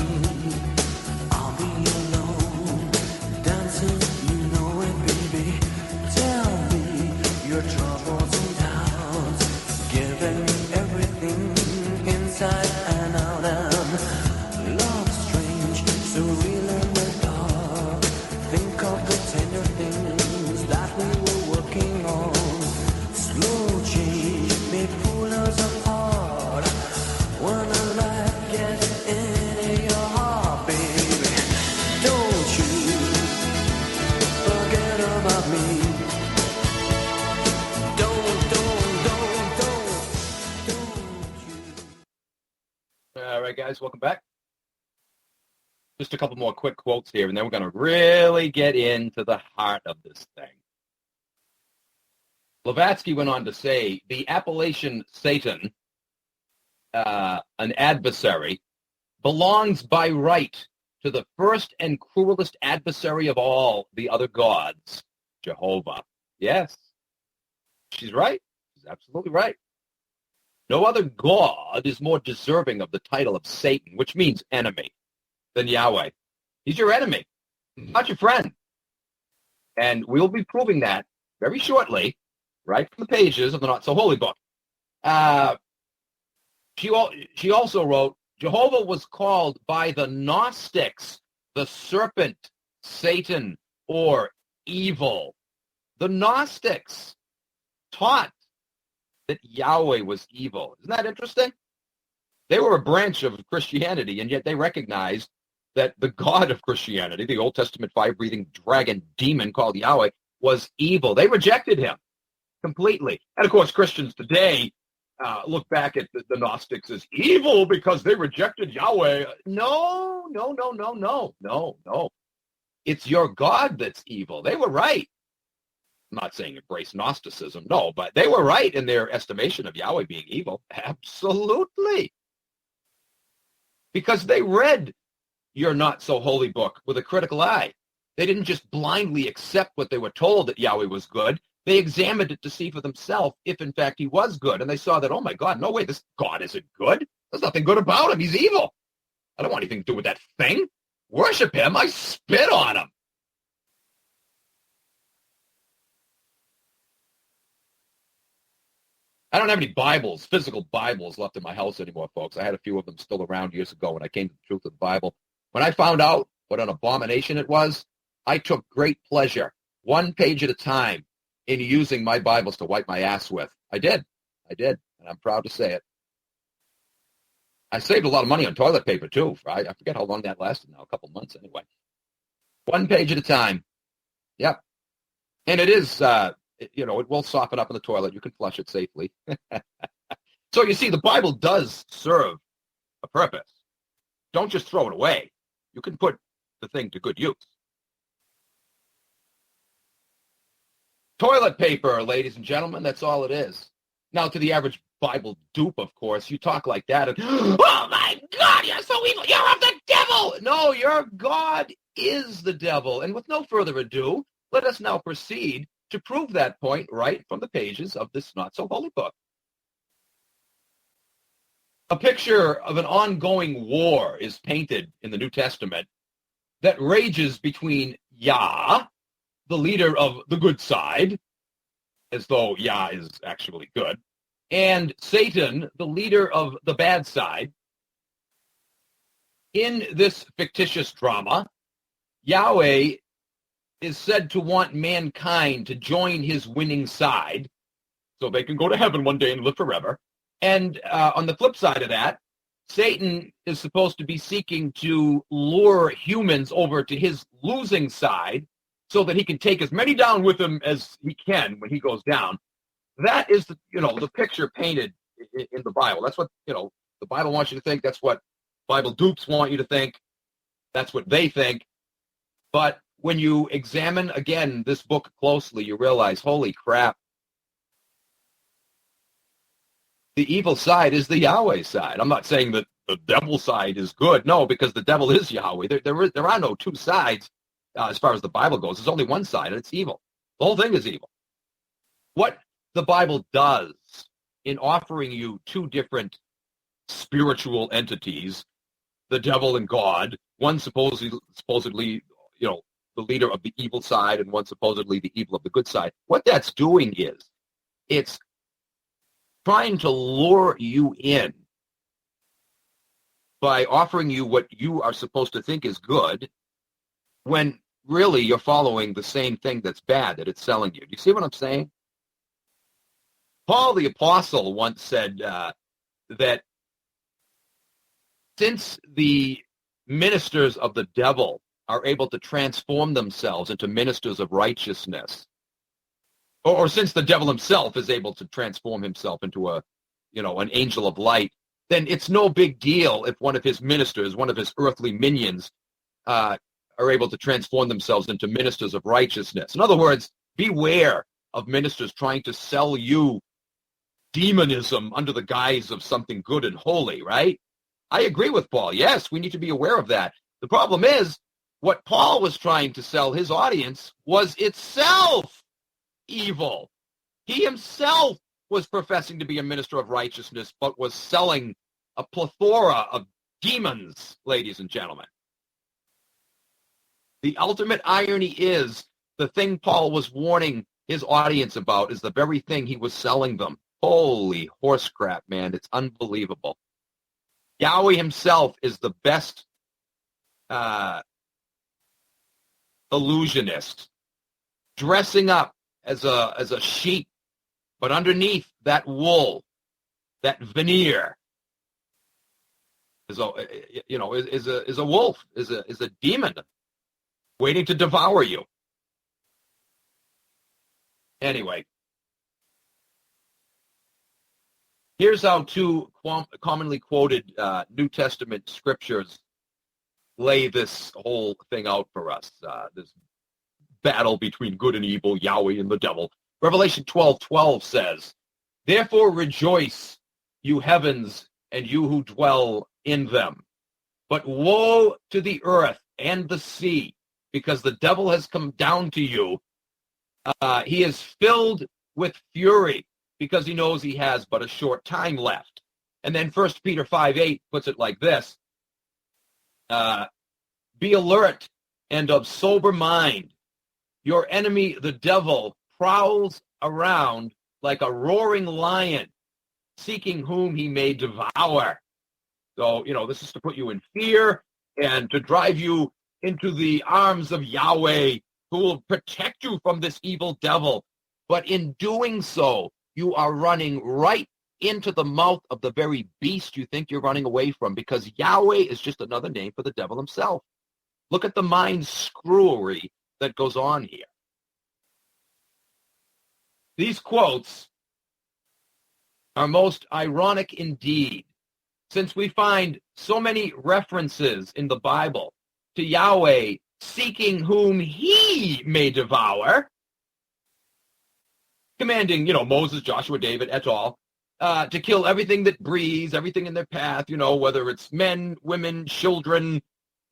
guys, welcome back. Just a couple more quick quotes here, and then we're going to really get into the heart of this thing. Blavatsky went on to say, the appellation Satan, an adversary, belongs by right to the first and cruelest adversary of all the other gods, Jehovah. Yes, she's right. She's absolutely right. No other god is more deserving of the title of Satan, which means enemy, than Yahweh. He's your enemy, not your friend. And we'll be proving that very shortly, right from the pages of the Not So Holy book. She also wrote, Jehovah was called by the Gnostics the serpent, Satan, or evil. The Gnostics taught that Yahweh was evil. Isn't that interesting? They were a branch of Christianity, and yet they recognized that the God of Christianity, the Old Testament fire-breathing dragon demon called Yahweh, was evil. They rejected him completely. And of course, Christians today look back at the Gnostics as evil because they rejected Yahweh. No. It's your God that's evil. They were right. I'm not saying embrace Gnosticism, no, but they were right in their estimation of Yahweh being evil. Absolutely. Because they read your Not So Holy book with a critical eye. They didn't just blindly accept what they were told that Yahweh was good. They examined it to see for themselves if, in fact, he was good. And they saw that, oh, my God, no way, this God isn't good. There's nothing good about him. He's evil. I don't want anything to do with that thing. Worship him. I spit on him. I don't have any Bibles, physical Bibles left in my house anymore, folks. I had a few of them still around years ago when I came to the truth of the Bible. When I found out what an abomination it was, I took great pleasure, one page at a time, in using my Bibles to wipe my ass with. I did, and I'm proud to say it. I saved a lot of money on toilet paper, too. I forget how long that lasted now, a couple months anyway. One page at a time. Yep. And it is, it will soften up in the toilet. You can flush it safely. So you see, the Bible does serve a purpose. Don't just throw it away. You can put the thing to good use. Toilet paper, ladies and gentlemen, that's all it is. Now, to the average Bible dupe, of course, you talk like that and, oh my God, you're so evil, you're of the devil! No, your God is the devil. And with no further ado, let us now proceed to prove that point right from the pages of this Not So Holy book. A picture of an ongoing war is painted in the New Testament that rages between Yah, the leader of the good side, as though Yah is actually good, and Satan, the leader of the bad side. In this fictitious drama, Yahweh is said to want mankind to join his winning side so they can go to heaven one day and live forever. And on the flip side of that, Satan is supposed to be seeking to lure humans over to his losing side so that he can take as many down with him as he can when he goes down. That is the picture painted in the Bible. That's what, the Bible wants you to think. That's what Bible dupes want you to think. That's what they think. But when you examine, again, this book closely, you realize, holy crap, the evil side is the Yahweh side. I'm not saying that the devil side is good. No, because the devil is Yahweh. There are no two sides as far as the Bible goes. There's only one side, and it's evil. The whole thing is evil. What the Bible does in offering you two different spiritual entities, the devil and God, one supposedly, the leader of the evil side, and one supposedly the evil of the good side. What that's doing is it's trying to lure you in by offering you what you are supposed to think is good when really you're following the same thing that's bad that it's selling you. Do you see what I'm saying? Paul the Apostle once said that since the ministers of the devil are able to transform themselves into ministers of righteousness, or since the devil himself is able to transform himself into an angel of light, then it's no big deal if one of his ministers, one of his earthly minions, are able to transform themselves into ministers of righteousness. In other words, beware of ministers trying to sell you demonism under the guise of something good and holy, right? I agree with Paul. Yes, we need to be aware of that. The problem is, what Paul was trying to sell his audience was itself evil. He himself was professing to be a minister of righteousness, but was selling a plethora of demons, ladies and gentlemen. The ultimate irony is the thing Paul was warning his audience about is the very thing he was selling them. Holy horse crap, man. It's unbelievable. Yahweh himself is the best illusionist, dressing up as a sheep, but underneath that wool, that veneer, is a wolf, is a demon waiting to devour you. Anyway, here's how two commonly quoted New Testament scriptures lay this whole thing out for us, this battle between good and evil, Yahweh and the devil. Revelation 12:12 says, "Therefore rejoice, you heavens, and you who dwell in them. But woe to the earth and the sea, because the devil has come down to you. He is filled with fury, because he knows he has but a short time left." And then 1 Peter 5:8 puts it like this, "Be alert and of sober mind. Your enemy, the devil, prowls around like a roaring lion, seeking whom he may devour." So, this is to put you in fear and to drive you into the arms of Yahweh, who will protect you from this evil devil. But in doing so, you are running right into the mouth of the very beast you think you're running away from, because Yahweh is just another name for the devil himself. Look at the mind screwery that goes on here. These quotes are most ironic indeed, since we find so many references in the Bible to Yahweh seeking whom he may devour, commanding, Moses, Joshua, David, et al., to kill everything that breathes, everything in their path, whether it's men, women, children,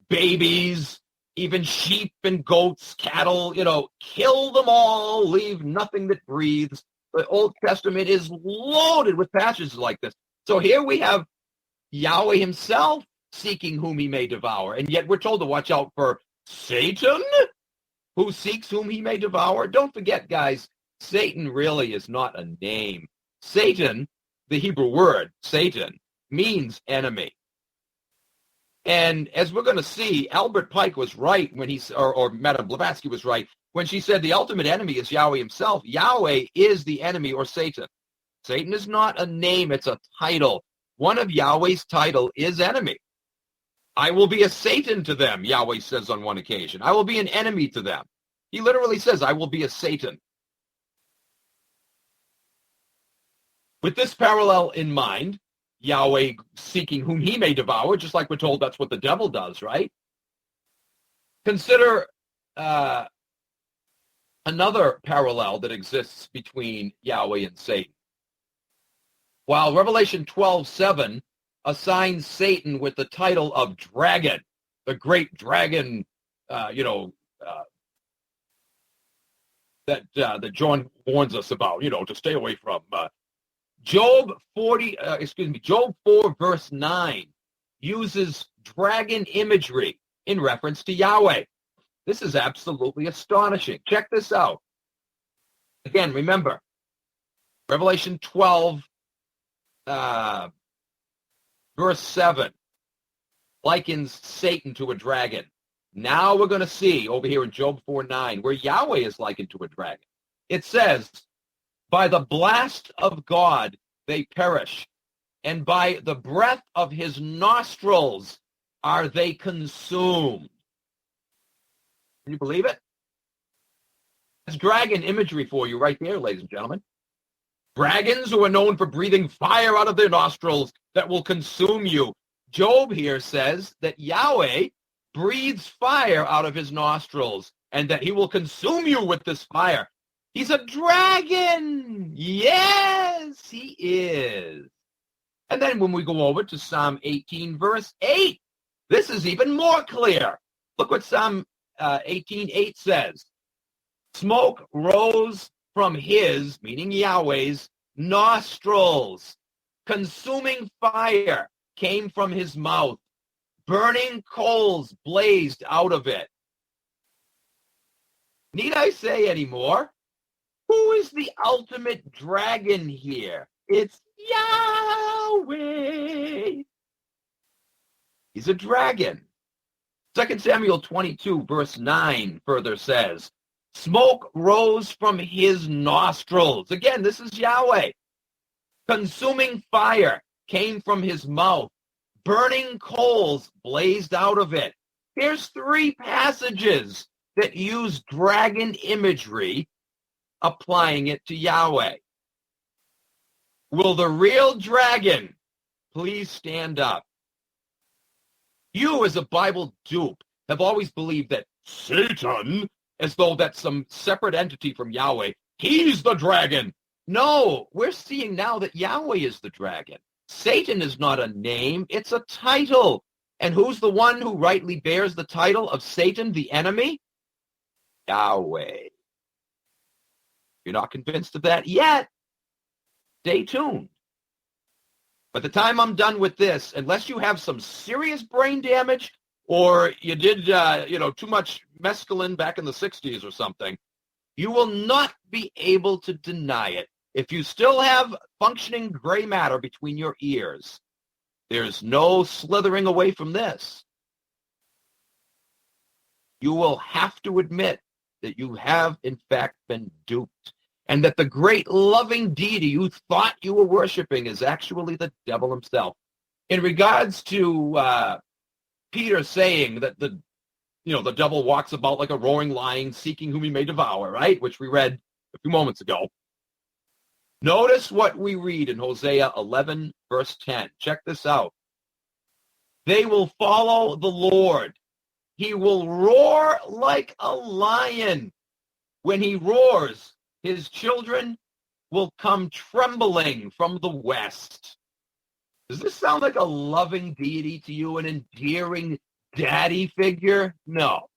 babies, even sheep and goats, cattle, kill them all, leave nothing that breathes. The Old Testament is loaded with passages like this. So here we have Yahweh himself seeking whom he may devour, and yet we're told to watch out for Satan, who seeks whom he may devour. Don't forget, guys, Satan really is not a name. Satan, the Hebrew word, Satan, means enemy. And as we're going to see, Albert Pike was right when or Madame Blavatsky was right when she said the ultimate enemy is Yahweh himself. Yahweh is the enemy, or Satan. Satan is not a name, it's a title. One of Yahweh's title is enemy. I will be a Satan to them, Yahweh says on one occasion. I will be an enemy to them. He literally says, I will be a Satan. With this parallel in mind, Yahweh seeking whom he may devour, just like we're told that's what the devil does, right? Consider another parallel that exists between Yahweh and Satan. While Revelation 12:7 assigns Satan with the title of dragon, the great dragon, that John warns us about, to stay away from. Job 4 verse 9 uses dragon imagery in reference to Yahweh. This is absolutely astonishing. Check this out. Again, remember, Revelation 12 verse 7 likens Satan to a dragon. Now we're going to see over here in Job 4:9 where Yahweh is likened to a dragon. It says, by the blast of God they perish, and by the breath of his nostrils are they consumed. Can you believe it? That's dragon imagery for you right there, ladies and gentlemen. Dragons who are known for breathing fire out of their nostrils, that will consume you. Job here says that Yahweh breathes fire out of his nostrils and that he will consume you with this fire. He's a dragon. Yes, he is. And then when we go over to Psalm 18, verse 8, this is even more clear. Look what Psalm 18:8 says. Smoke rose from his, meaning Yahweh's, nostrils. Consuming fire came from his mouth. Burning coals blazed out of it. Need I say any more? Who is the ultimate dragon here? It's Yahweh. He's a dragon. 2 Samuel 22, verse 9 further says, smoke rose from his nostrils. Again, this is Yahweh. Consuming fire came from his mouth. Burning coals blazed out of it. Here's 3 passages that use dragon imagery, applying it to Yahweh. Will the real dragon please stand up? You, as a Bible dupe, have always believed that Satan, as though that's some separate entity from Yahweh, he's the dragon. No, we're seeing now that Yahweh is the dragon. Satan is not a name, it's a title. And who's the one who rightly bears the title of Satan, the enemy? Yahweh. You're not convinced of that yet? Stay tuned. By the time I'm done with this, unless you have some serious brain damage or you did, too much mescaline back in the 60s or something, you will not be able to deny it. If you still have functioning gray matter between your ears, there's no slithering away from this. You will have to admit that you have, in fact, been duped, and that the great loving deity you thought you were worshiping is actually the devil himself. In regards to Peter saying that the devil walks about like a roaring lion, seeking whom he may devour, right? Which we read a few moments ago. Notice what we read in Hosea 11, verse 10. Check this out. They will follow the Lord. He will roar like a lion. When he roars, his children will come trembling from the west. Does this sound like a loving deity to you, an endearing daddy figure? No.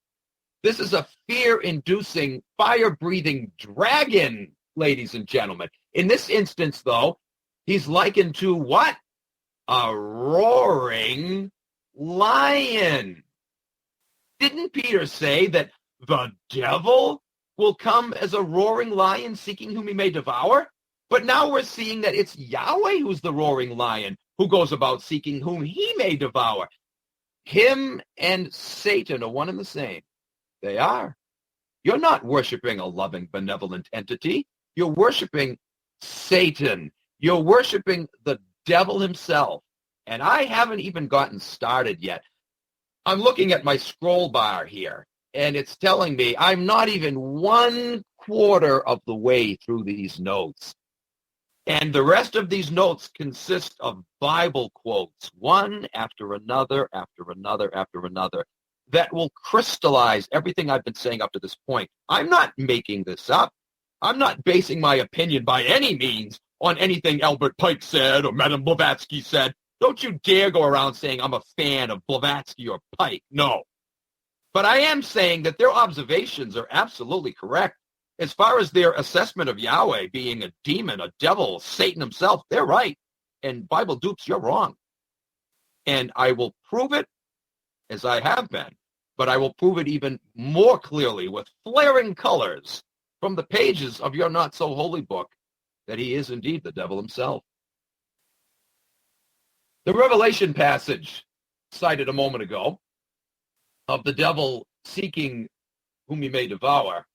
This is a fear-inducing, fire-breathing dragon, ladies and gentlemen. In this instance, though, he's likened to what? A roaring lion. Didn't Peter say that the devil will come as a roaring lion seeking whom he may devour? But now we're seeing that it's Yahweh who's the roaring lion who goes about seeking whom he may devour. Him and Satan are one and the same. They are. You're not worshiping a loving, benevolent entity. You're worshiping Satan. You're worshiping the devil himself. And I haven't even gotten started yet. I'm looking at my scroll bar here, and it's telling me I'm not even 1/4 of the way through these notes. And the rest of these notes consist of Bible quotes, one after another, after another, after another, that will crystallize everything I've been saying up to this point. I'm not making this up. I'm not basing my opinion by any means on anything Albert Pike said or Madame Blavatsky said. Don't you dare go around saying I'm a fan of Blavatsky or Pike. No. But I am saying that their observations are absolutely correct. As far as their assessment of Yahweh being a demon, a devil, Satan himself, they're right. And Bible dupes, you're wrong. And I will prove it as I have been, but I will prove it even more clearly with flaring colors from the pages of your not-so-holy book that he is indeed the devil himself. The Revelation passage cited a moment ago of the devil seeking whom he may devour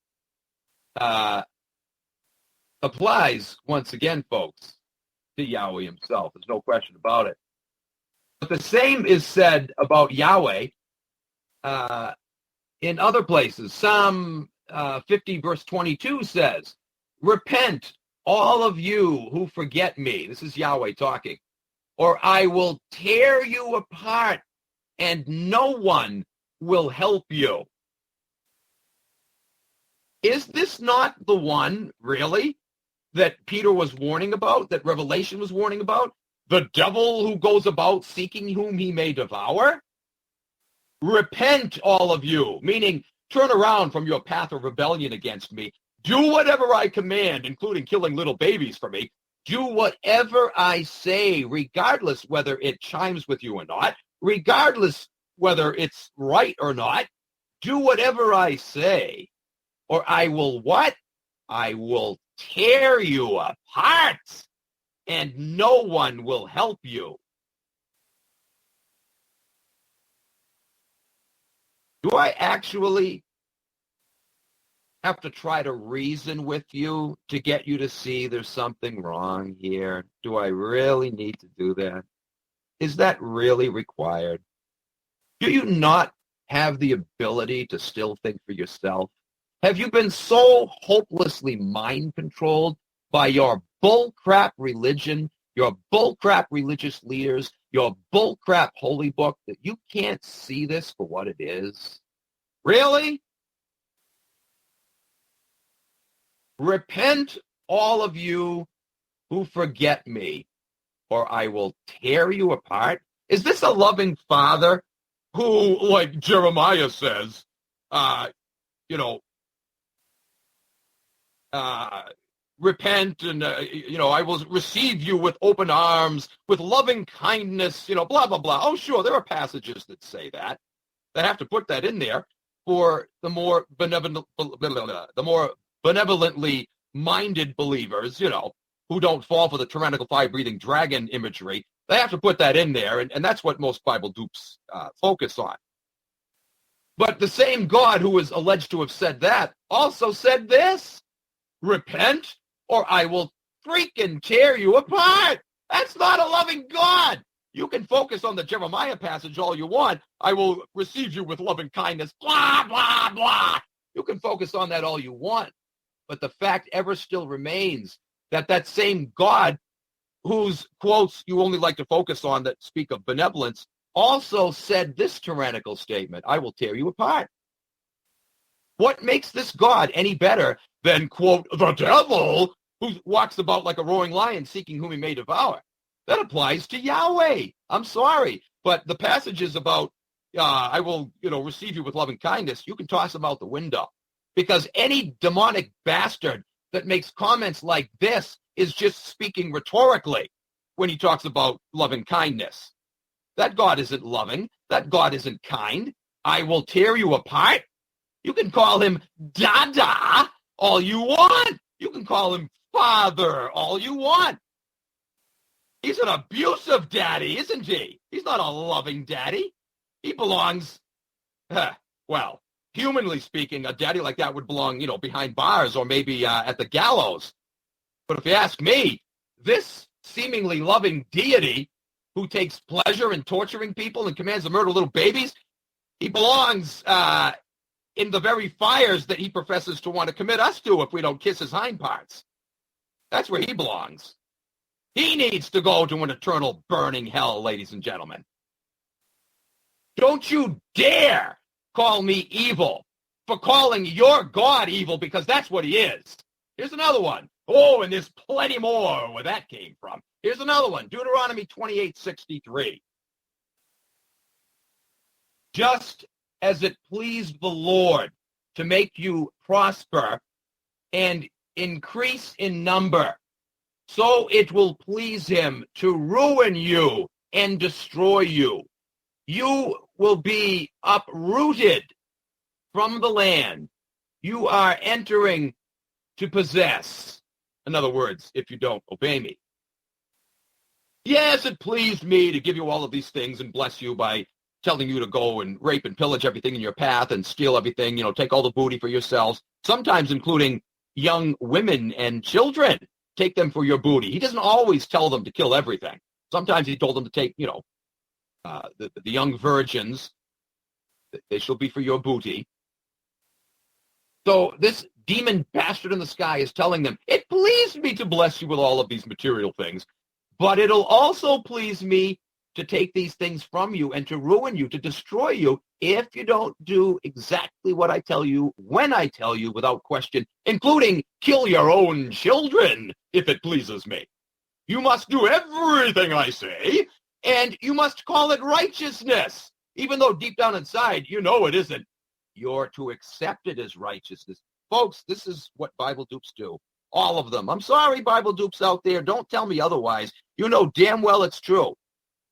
applies once again, folks, to Yahweh himself. There's no question about it. But the same is said about Yahweh in other places. Psalm 50 verse 22 says, repent, all of you who forget me. This is Yahweh talking. or I will tear you apart, and no one will help you. Is this not the one, really, that Peter was warning about, that Revelation was warning about? The devil who goes about seeking whom he may devour? Repent, all of you, meaning turn around from your path of rebellion against me. Do whatever I command, including killing little babies for me. Do whatever I say, regardless whether it chimes with you or not, regardless whether it's right or not. Do whatever I say, or I will what? I will tear you apart, and no one will help you. Do I actually have to try to reason with you to get you to see there's something wrong here? Do I really need to do that? Is that really required? Do you not have the ability to still think for yourself? Have you been so hopelessly mind-controlled by your bullcrap religion, your bullcrap religious leaders, your bullcrap holy book, that you can't see this for what it is? Really? Repent, all of you who forget me, or I will tear you apart. Is this a loving father who, like Jeremiah says, repent and, I will receive you with open arms, with loving kindness, blah, blah, blah. Oh, sure, there are passages that say that. They have to put that in there for the more benevolently minded believers, who don't fall for the tyrannical fire-breathing dragon imagery. They have to put that in there, and that's what most Bible dupes focus on. But the same God who is alleged to have said that also said this: repent, or I will freaking tear you apart. That's not a loving God. You can focus on the Jeremiah passage all you want. I will receive you with loving kindness, blah, blah, blah. You can focus on that all you want. But the fact ever still remains that that same God, whose quotes you only like to focus on that speak of benevolence, also said this tyrannical statement: I will tear you apart. What makes this God any better than, quote, the devil who walks about like a roaring lion seeking whom he may devour? That applies to Yahweh. I'm sorry, but the passages about I will, receive you with loving kindness, you can toss them out the window, because any demonic bastard that makes comments like this is just speaking rhetorically when he talks about loving kindness. That God isn't loving. That God isn't kind. I will tear you apart. You can call him Dada all you want. You can call him Father all you want. He's an abusive daddy, isn't he? He's not a loving daddy. He belongs, humanly speaking, a daddy like that would belong, behind bars or maybe at the gallows. But if you ask me, this seemingly loving deity who takes pleasure in torturing people and commands to murder little babies, he belongs in the very fires that he professes to want to commit us to if we don't kiss his hind parts. That's where he belongs. He needs to go to an eternal burning hell, ladies and gentlemen. Don't you dare call me evil for calling your God evil, because that's what he is. Here's another one. Oh, and there's plenty more where that came from. Here's another one. Deuteronomy 28:63. Just as it pleased the Lord to make you prosper and increase in number, so it will please him to ruin you and destroy you. You will be uprooted from the land you are entering to possess. In other words, if you don't obey me. Yes, it pleased me to give you all of these things and bless you by telling you to go and rape and pillage everything in your path and steal everything, take all the booty for yourselves, sometimes including young women and children. Take them for your booty. He doesn't always tell them to kill everything. Sometimes he told them to take, the young virgins. They shall be for your booty. So this demon bastard in the sky is telling them, it pleased me to bless you with all of these material things, But it'll also please me to take these things from you and to ruin you, to destroy you, if you don't do exactly what I tell you when I tell you without question, including kill your own children, if it pleases me. You must do everything I say, and you must call it righteousness, even though deep down inside, you know it isn't. You're to accept it as righteousness. Folks, this is what Bible dupes do. All of them. I'm sorry, Bible dupes out there. Don't tell me otherwise. You know damn well it's true.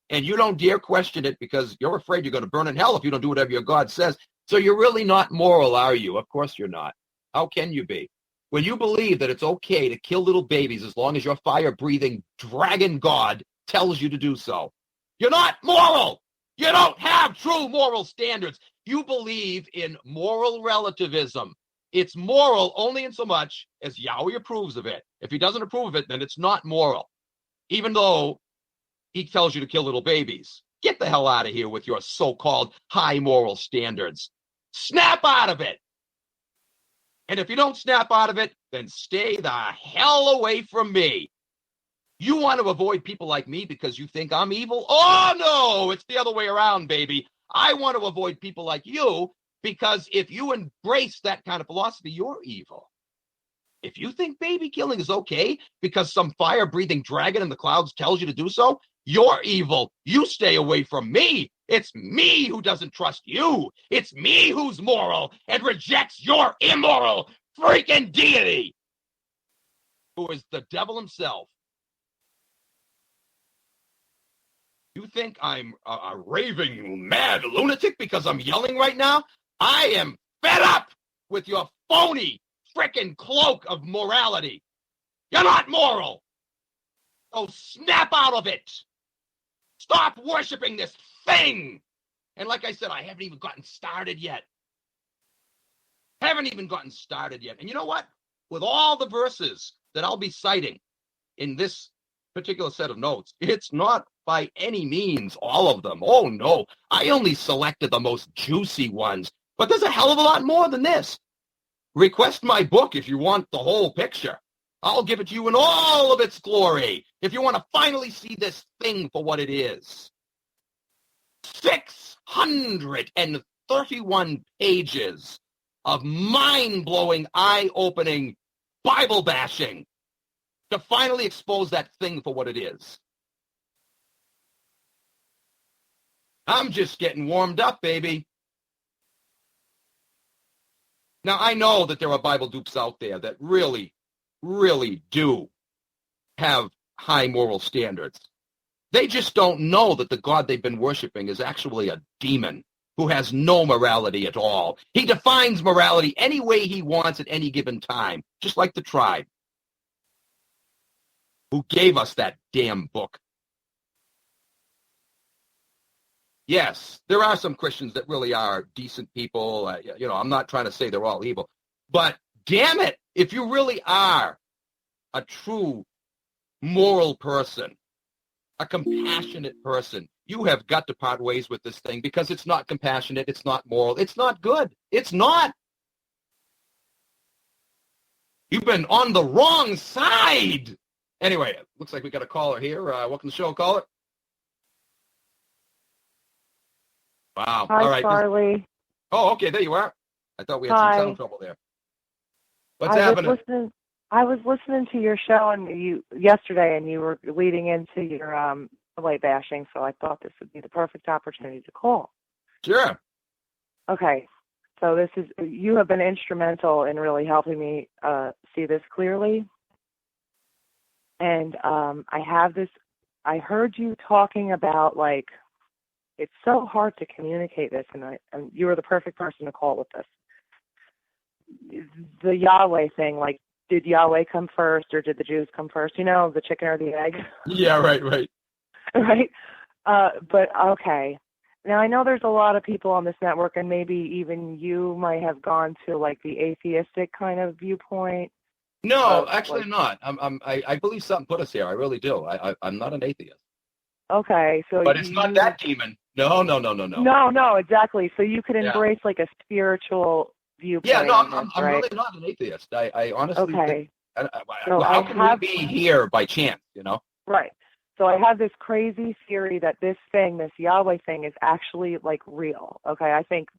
And you don't dare question it because you're afraid you're going to burn in hell if you don't do whatever your God says. So you're really not moral, are you? Of course you're not. How can you be? When you believe that it's okay to kill little babies as long as your fire-breathing dragon God tells you to do so, you're not moral. You don't have true moral standards. You believe in moral relativism. It's moral only in so much as Yahweh approves of it. If he doesn't approve of it, then it's not moral, even though he tells you to kill little babies. Get the hell out of here with your so-called high moral standards. Snap out of it. And if you don't snap out of it, then stay the hell away from me. You want to avoid people like me because you think I'm evil? Oh, no, it's the other way around, baby. I want to avoid people like you because if you embrace that kind of philosophy, you're evil. If you think baby killing is okay because some fire-breathing dragon in the clouds tells you to do so, you're evil. You stay away from me. It's me who doesn't trust you. It's me who's moral and rejects your immoral freaking deity, who is the devil himself. You think I'm a raving mad lunatic because I'm yelling right now? I am fed up with your phony frickin' cloak of morality. You're not moral. So snap out of it. Stop worshiping this thing. And like I said, I haven't even gotten started yet. And you know what? With all the verses that I'll be citing in this particular set of notes, it's not by any means all of them. Oh, no. I only selected the most juicy ones. But there's a hell of a lot more than this. Request my book if you want the whole picture. I'll give it to you in all of its glory if you want to finally see this thing for what it is. 631 pages of mind-blowing, eye-opening Bible bashing to finally expose that thing for what it is. I'm just getting warmed up, baby. Now, I know that there are Bible dupes out there that really, really do have high moral standards. They just don't know that the God they've been worshiping is actually a demon who has no morality at all. He defines morality any way he wants at any given time, just like the tribe who gave us that damn book. Yes, there are some Christians that really are decent people. I'm not trying to say they're all evil. But damn it, if you really are a true moral person, a compassionate person, you have got to part ways with this thing because it's not compassionate, it's not moral, it's not good. It's not. You've been on the wrong side. Anyway, looks like we got a caller here. Welcome to the show, caller. Wow. Hi, all right. Charlie. Oh, okay. There you are. I thought we had some sound trouble there. What's happening? I was listening to your show yesterday, and you were leading into your light bashing, so I thought this would be the perfect opportunity to call. Sure. Okay. So you have been instrumental in really helping me see this clearly. And I heard you talking about, like, it's so hard to communicate this, and you were the perfect person to call with this. The Yahweh thing, like, did Yahweh come first or did the Jews come first? You know, the chicken or the egg? Yeah, right. Right? But, okay. Now, I know there's a lot of people on this network, and maybe even you might have gone to, like, the atheistic kind of viewpoint. No, actually not. I believe something put us here. I really do. I'm not an atheist. Okay, so but it's not that demon. No. No, exactly. So you could embrace like a spiritual viewpoint. Yeah, no, I'm right? really not an atheist. I honestly okay. think, how can we be here by chance? You know? Right. So I have this crazy theory that this Yahweh thing, is actually like real. Okay, I think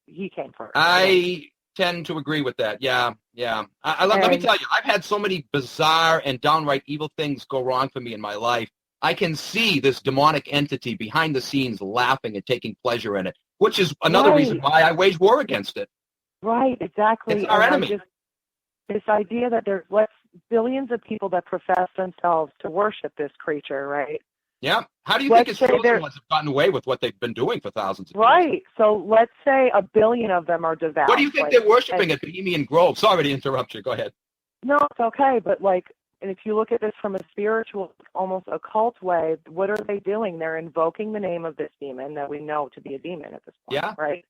he came first. I tend to agree with that. Yeah. Let me tell you, I've had so many bizarre and downright evil things go wrong for me in my life. I can see this demonic entity behind the scenes laughing and taking pleasure in it, which is another reason why I wage war against it. Right, exactly. It's our enemy. This idea that there's billions of people that profess themselves to worship this creature, right? Yeah. How do you think his chosen ones have gotten away with what they've been doing for thousands of years? Right. So let's say 1 billion of them are devout. What do you think they're worshiping at Bohemian Grove? Sorry to interrupt you. Go ahead. No, it's okay. But and if you look at this from a spiritual, almost occult way, what are they doing? They're invoking the name of this demon that we know to be a demon at this point. Yeah. Right?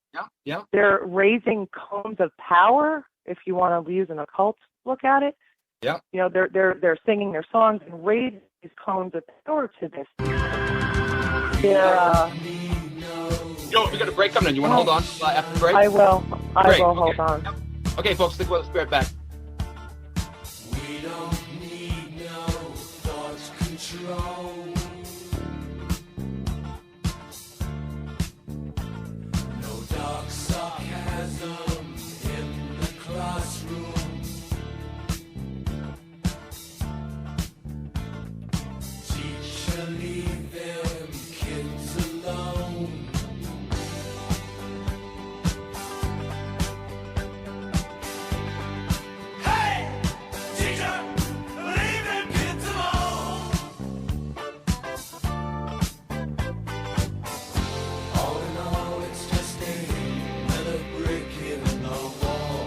Yeah. They're raising cones of power, if you want to use an occult look at it. Yeah. You know, they're singing their songs and raising these cones of power to this. We got a break coming in. You want to hold on after the break? I will. I will hold Okay. on. Yep. Okay, folks, stick with us. Be right back. We don't need no thought control. No dark sarcasm in the classroom. Teacher, leave them kids alone. Hey! Teacher, leave them kids alone. All in all, it's just another brick in the wall.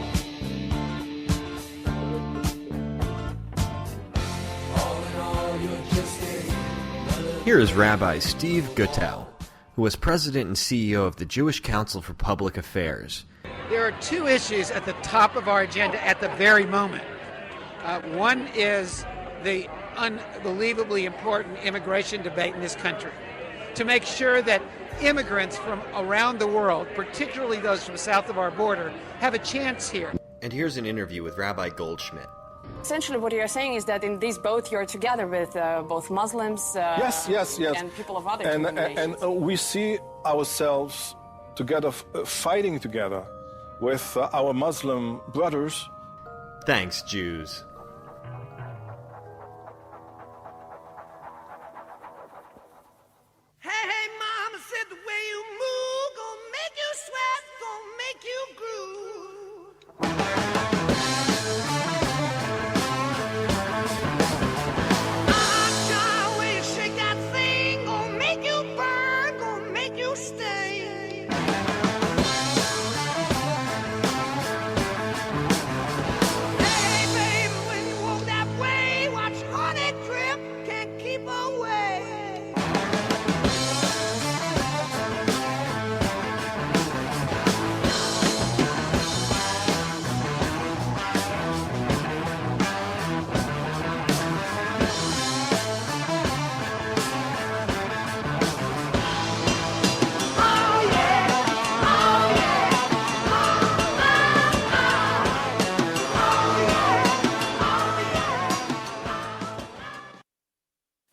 All in all, you're just another. Here is Rabbi Steve Guttel, who was president and CEO of the Jewish Council for Public Affairs. There are two issues at the top of our agenda at the very moment. One is the unbelievably important immigration debate in this country. To make sure that immigrants from around the world, particularly those from south of our border, have a chance here. And here's an interview with Rabbi Goldschmidt. Essentially, what you're saying is that in this boat you're together with both Muslims yes. and people of other denominations. And we see ourselves together, fighting together with our Muslim brothers. Thanks, Jews. Hey, mama said the way you move gonna make you sweat, gonna make you groove. Ah, way you shake that thing, gonna make you burn, gonna make you stay. Hey, baby, when you walk that way, watch honey drip, can't keep away.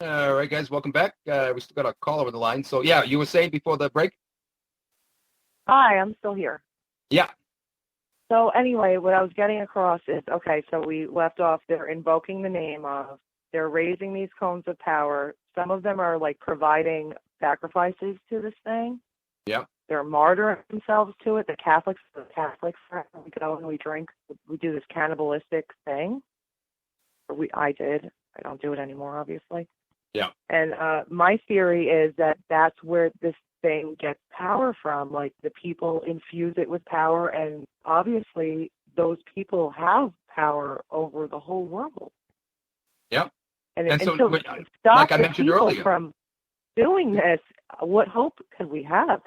All right, guys, welcome back. We still got a call over the line. So, yeah, you were saying before the break? Hi, I'm still here. Yeah. So anyway, what I was getting across is, okay, so we left off, they're invoking the name of, they're raising these cones of power. Some of them are like providing sacrifices to this thing. Yeah. They're martyring themselves to it. The Catholics, we go and we drink, we do this cannibalistic thing. I did. I don't do it anymore, obviously. Yeah. And my theory is that that's where this thing gets power from. Like, the people infuse it with power, and obviously those people have power over the whole world. Yeah. And so, until like stop I the mentioned people earlier, from doing this, what hope could we have?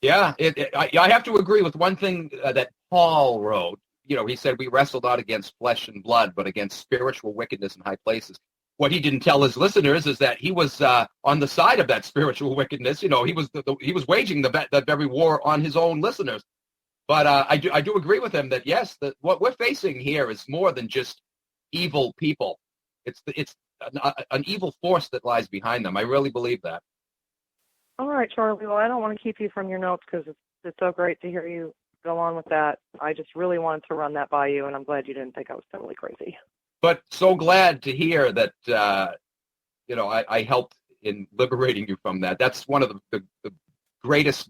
yeah, I have to agree with one thing that Paul wrote. You know, he said, we wrestle not against flesh and blood, but against spiritual wickedness in high places. What he didn't tell his listeners is that he was on the side of that spiritual wickedness. You know, he was waging the very war on his own listeners. But I do agree with him that, yes, that what we're facing here is more than just evil people. It's an evil force that lies behind them. I really believe that. All right, Charlie. Well, I don't want to keep you from your notes because it's so great to hear you go on with that. I just really wanted to run that by you, and I'm glad you didn't think I was totally crazy. But so glad to hear that, I helped in liberating you from that. That's one of the greatest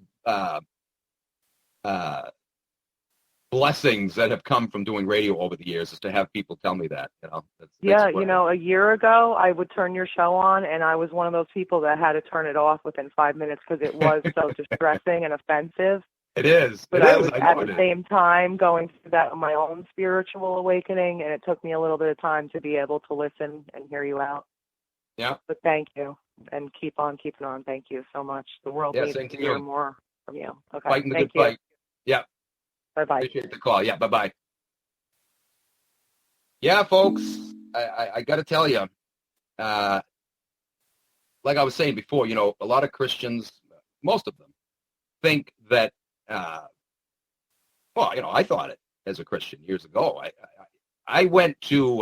blessings that have come from doing radio over the years, is to have people tell me that. A year ago, I would turn your show on, and I was one of those people that had to turn it off within 5 minutes because it was so distressing and offensive. It is. But I was at the same time going through that on my own spiritual awakening, and it took me a little bit of time to be able to listen and hear you out. Yeah. But thank you, and keep on keeping on. Thank you so much. The world needs to hear more from you. Okay. Fighting the thank good you. fight. Yeah. Bye-bye. Appreciate the call. Yeah, bye-bye. Yeah, folks, I got to tell you, like I was saying before, a lot of Christians, most of them, think that, I thought it as a Christian years ago. I went to,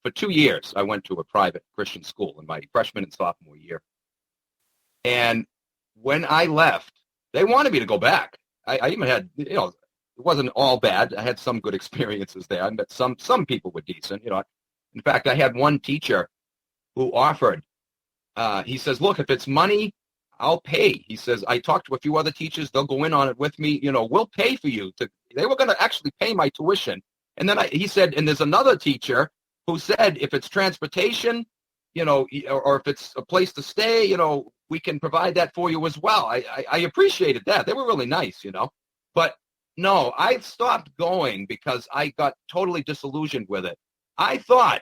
for 2 years, I went to a private Christian school in my freshman and sophomore year. And when I left, they wanted me to go back. I even had, it wasn't all bad. I had some good experiences there. I met some people were decent. In fact, I had one teacher who offered. He says, "Look, if it's money, I'll pay." He says, "I talked to a few other teachers. They'll go in on it with me. We'll pay for you." They were going to actually pay my tuition. And then he said, and there's another teacher who said, if it's transportation, or if it's a place to stay, we can provide that for you as well. I appreciated that. They were really nice, But no, I stopped going because I got totally disillusioned with it. I thought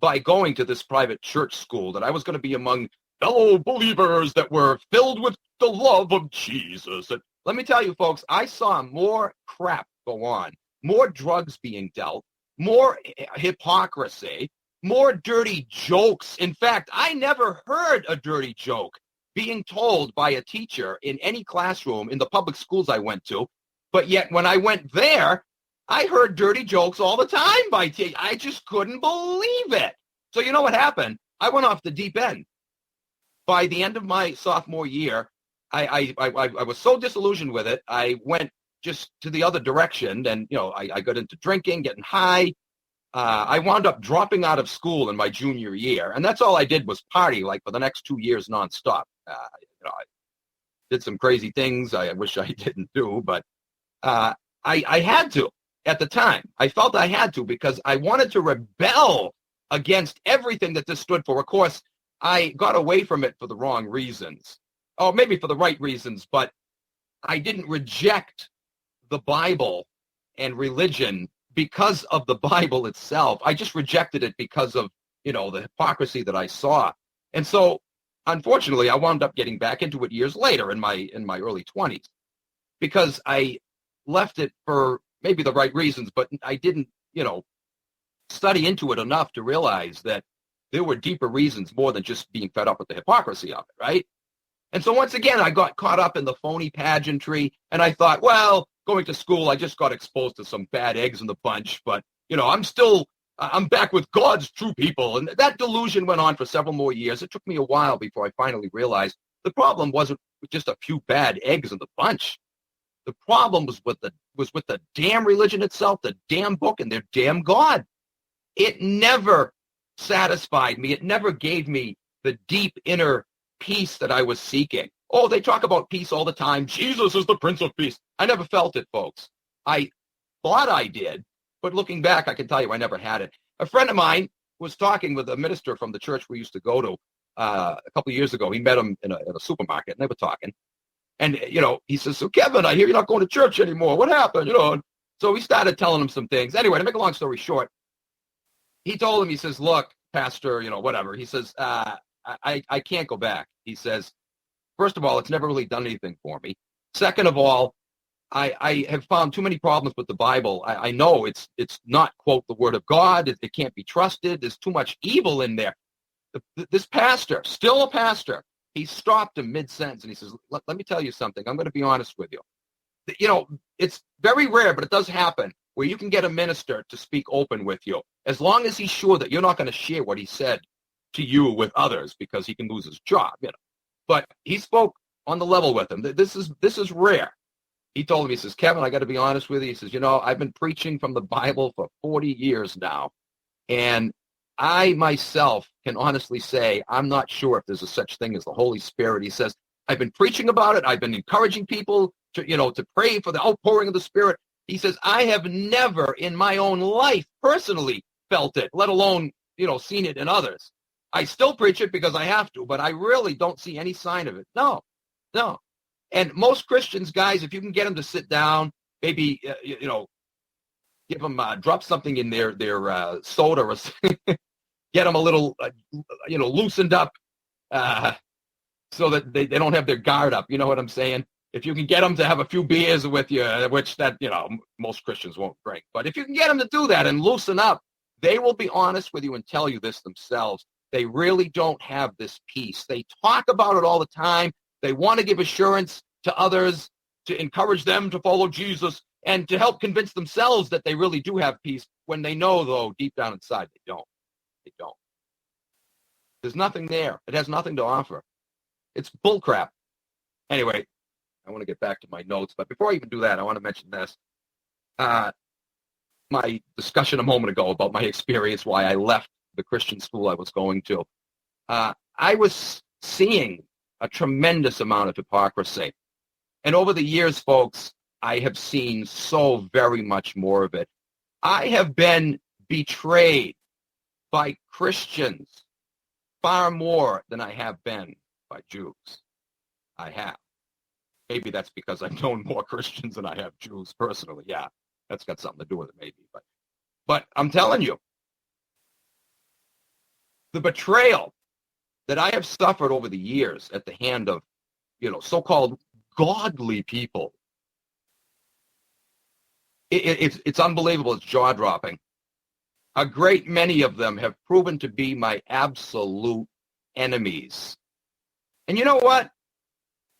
by going to this private church school that I was going to be among fellow believers that were filled with the love of Jesus. And let me tell you, folks, I saw more crap go on, more drugs being dealt, more hypocrisy, more dirty jokes. In fact, I never heard a dirty joke being told by a teacher in any classroom in the public schools I went to. But yet when I went there, I heard dirty jokes all the time by teachers. I just couldn't believe it. So you know what happened? I went off the deep end. By the end of my sophomore year, I was so disillusioned with it, I went just to the other direction. And, I got into drinking, getting high. I wound up dropping out of school in my junior year. And that's all I did was party, like, for the next 2 years nonstop. I did some crazy things I wish I didn't do, but I had to at the time. I felt I had to because I wanted to rebel against everything that this stood for. Of course, I got away from it for the wrong reasons. Or maybe for the right reasons, but I didn't reject the Bible and religion because of the Bible itself. I just rejected it because of, the hypocrisy that I saw. And so, unfortunately, I wound up getting back into it years later in my early 20s because I left it for maybe the right reasons, but I didn't, study into it enough to realize that there were deeper reasons more than just being fed up with the hypocrisy of it, right? And so once again, I got caught up in the phony pageantry, and I thought, well, going to school, I just got exposed to some bad eggs in the bunch, but, I'm back with God's true people. And that delusion went on for several more years. It took me a while before I finally realized the problem wasn't just a few bad eggs in the bunch. The problem was with the damn religion itself, the damn book, and their damn God. It never satisfied me. It never gave me the deep inner peace that I was seeking. Oh, they talk about peace all the time. Jesus is the Prince of Peace. I never felt it, folks. I thought I did, but looking back, I can tell you I never had it. A friend of mine was talking with a minister from the church we used to go to a couple of years ago. He met him in a supermarket, and they were talking. And, he says, "So, Kevin, I hear you're not going to church anymore. What happened?" So we started telling him some things. Anyway, to make a long story short, he told him, he says, "Look, Pastor, whatever." He says, I can't go back. He says, "First of all, it's never really done anything for me. Second of all, I have found too many problems with the Bible. I know it's not, quote, the Word of God. It can't be trusted. There's too much evil in there." This pastor, still a pastor, he stopped him mid-sentence and he says, let me tell you something. I'm going to be honest with you. It's very rare, but it does happen where you can get a minister to speak open with you, as long as he's sure that you're not going to share what he said to you with others, because he can lose his job, But he spoke on the level with him. This is rare. He told me, he says, Kevin, I got to be honest with you. He says, I've been preaching from the Bible for 40 years now, and I myself can honestly say I'm not sure if there's a such thing as the Holy Spirit. He says, I've been preaching about it. I've been encouraging people to pray for the outpouring of the Spirit. He says, I have never in my own life personally felt it, let alone, seen it in others. I still preach it because I have to, but I really don't see any sign of it. No. And most Christians, guys, if you can get them to sit down, maybe, give them, drop something in their soda, or get them a little, loosened up, so that they don't have their guard up. You know what I'm saying? If you can get them to have a few beers with you, which that, most Christians won't drink. But if you can get them to do that and loosen up, they will be honest with you and tell you this themselves. They really don't have this peace. They talk about it all the time. They want to give assurance to others, to encourage them to follow Jesus, and to help convince themselves that they really do have peace, when they know, though, deep down inside, they don't. They don't. There's nothing there. It has nothing to offer. It's bullcrap. Anyway, I want to get back to my notes, but before I even do that, I want to mention this. My discussion a moment ago about my experience, why I left the Christian school I was going to. I was seeing a tremendous amount of hypocrisy. And over the years, folks, I have seen so very much more of it. I have been betrayed by Christians far more than I have been by Jews. I have. Maybe that's because I've known more Christians than I have Jews personally. Yeah, that's got something to do with it, maybe. But I'm telling you, the betrayal that I have suffered over the years at the hand of, so-called godly people, it's unbelievable. It's jaw-dropping. A great many of them have proven to be my absolute enemies. And you know what?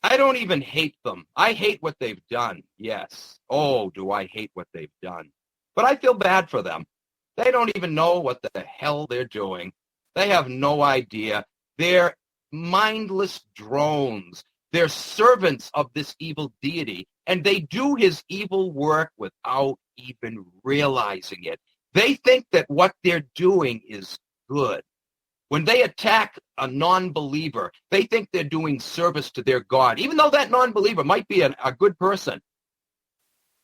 I don't even hate them. I hate what they've done, yes. Oh, do I hate what they've done. But I feel bad for them. They don't even know what the hell they're doing. They have no idea. They're mindless drones. They're servants of this evil deity, and they do his evil work without even realizing it. They think that what they're doing is good. When they attack a non-believer, they think they're doing service to their God, even though that non-believer might be a good person.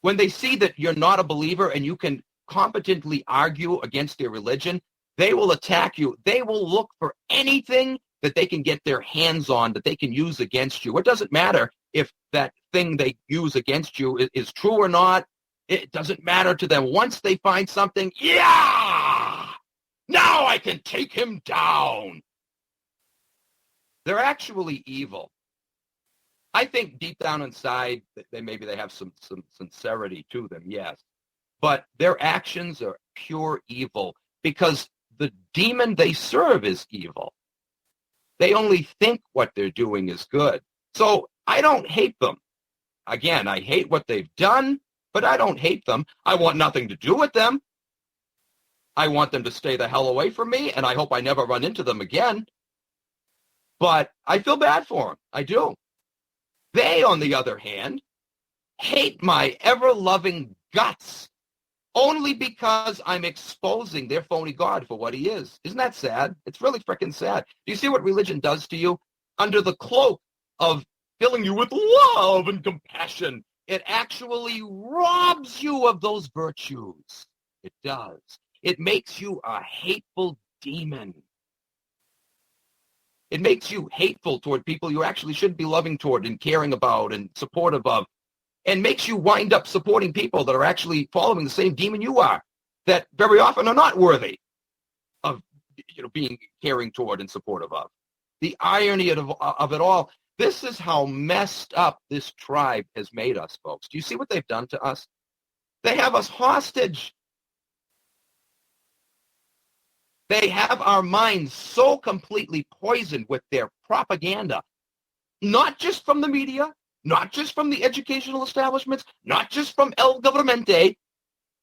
When they see that you're not a believer and you can competently argue against their religion, they will attack you. They will look for anything that they can get their hands on, that they can use against you. It doesn't matter if that thing they use against you is true or not. It doesn't matter to them. Once they find something, yeah, now I can take him down. They're actually evil. I think deep down inside, maybe they have some sincerity to them, yes. But their actions are pure evil because the demon they serve is evil. They only think what they're doing is good. So I don't hate them. Again, I hate what they've done, but I don't hate them. I want nothing to do with them. I want them to stay the hell away from me, and I hope I never run into them again. But I feel bad for them. I do. They, on the other hand, hate my ever-loving guts only because I'm exposing their phony God for what he is. Isn't that sad? It's really freaking sad. Do you see what religion does to you? Under the cloak of filling you with love and compassion, it actually robs you of those virtues. It does. It makes you a hateful demon. It makes you hateful toward people you actually should be loving toward and caring about and supportive of, and makes you wind up supporting people that are actually following the same demon you are, that very often are not worthy of being caring toward and supportive of. The irony of it all, this is how messed up this tribe has made us, folks. Do you see what they've done to us? They have us hostage. They have our minds so completely poisoned with their propaganda, not just from the media, not just from the educational establishments, not just from El Governmente.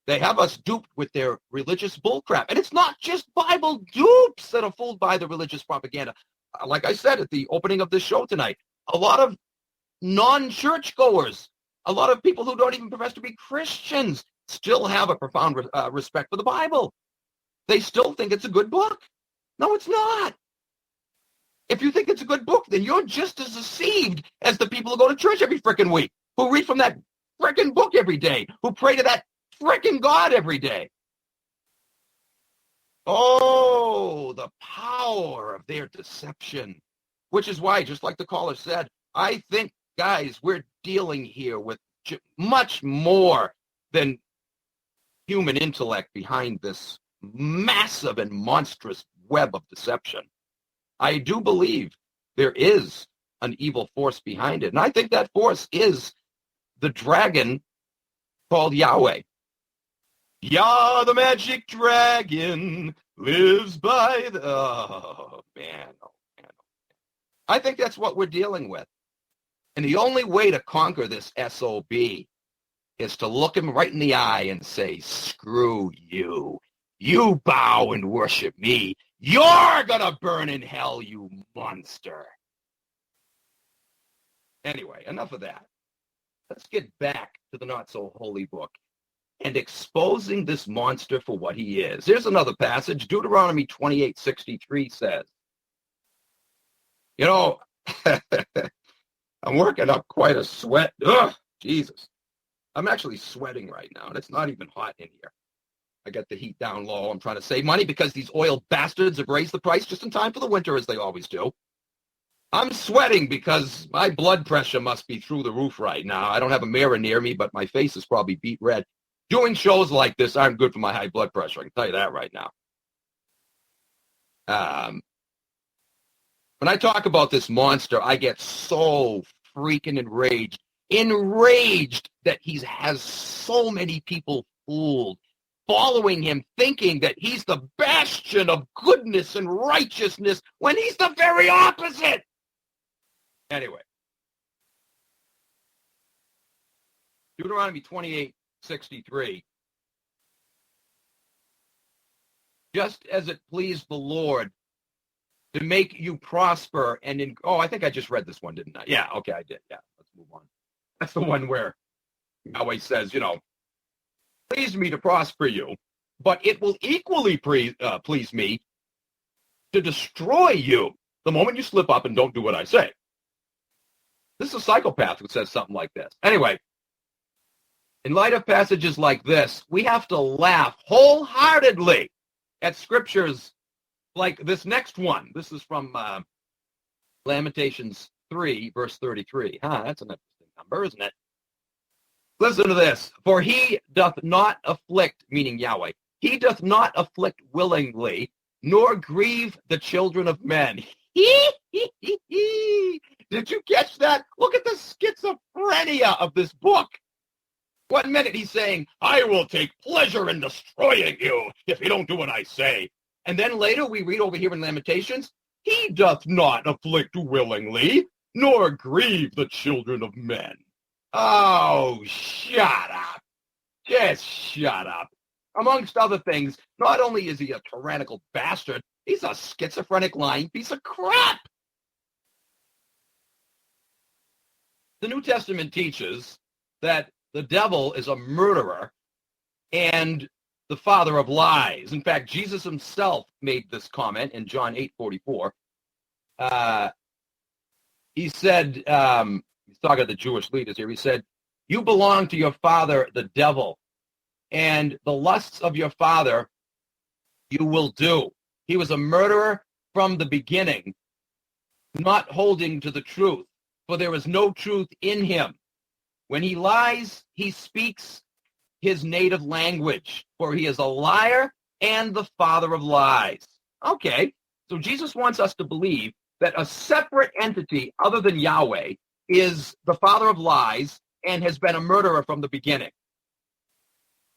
They have us duped with their religious bullcrap. And it's not just Bible dupes that are fooled by the religious propaganda. Like I said at the opening of this show tonight, a lot of non-churchgoers, a lot of people who don't even profess to be Christians still have a profound respect for the Bible. They still think it's a good book. No, it's not. If you think it's a good book, then you're just as deceived as the people who go to church every frickin' week, who read from that frickin' book every day, who pray to that frickin' God every day. Oh, the power of their deception. Which is why, just like the caller said, I think, guys, we're dealing here with much more than human intellect behind this massive and monstrous web of deception. I do believe there is an evil force behind it. And I think that force is the dragon called Yahweh. Yah, the magic dragon, lives by the... Oh, man. I think that's what we're dealing with. And the only way to conquer this SOB is to look him right in the eye and say, screw you. You bow and worship me. You're gonna burn in hell, you monster. Anyway, enough of that. Let's get back to the not-so-holy book and exposing this monster for what he is. Here's another passage. Deuteronomy 28:63 says, you know, I'm working up quite a sweat. Ugh, Jesus. I'm actually sweating right now, and it's not even hot in here. I got the heat down low. I'm trying to save money because these oil bastards have raised the price just in time for the winter, as they always do. I'm sweating because my blood pressure must be through the roof right now. I don't have a mirror near me, but my face is probably beet red. Doing shows like this aren't good for my high blood pressure. I can tell you that right now. When I talk about this monster, I get so freaking enraged. Enraged that he has so many people fooled, following him, thinking that he's the bastion of goodness and righteousness when he's the very opposite. Anyway, Deuteronomy 28:63. Just as it pleased the Lord to make you prosper and in... Oh, I think I just read this one, didn't I? Yeah, okay, I did. Yeah, let's move on. That's the one where Yahweh says, you know, please me to prosper you, but it will equally please me to destroy you the moment you slip up and don't do what I say. This is a psychopath who says something like this. Anyway, in light of passages like this, we have to laugh wholeheartedly at scriptures like this next one. This is from Lamentations 3, verse 33. That's an interesting number, isn't it? Listen to this. For he doth not afflict, meaning Yahweh, he doth not afflict willingly, nor grieve the children of men. Did you catch that? Look at the schizophrenia of this book. 1 minute he's saying, I will take pleasure in destroying you if you don't do what I say. And then later we read over here in Lamentations, he doth not afflict willingly, nor grieve the children of men. Oh, shut up. Just shut up. Amongst other things, not only is he a tyrannical bastard, he's a schizophrenic lying piece of crap. The New Testament teaches that the devil is a murderer and the father of lies. In fact, Jesus himself made this comment in John 8:44. He said, he's talking to the Jewish leaders here, he said, you belong to your father, the devil, and the lusts of your father you will do. He was a murderer from the beginning, not holding to the truth, for there is no truth in him. When he lies, he speaks his native language, for he is a liar and the father of lies. Okay, so Jesus wants us to believe that a separate entity other than Yahweh is the father of lies and has been a murderer from the beginning.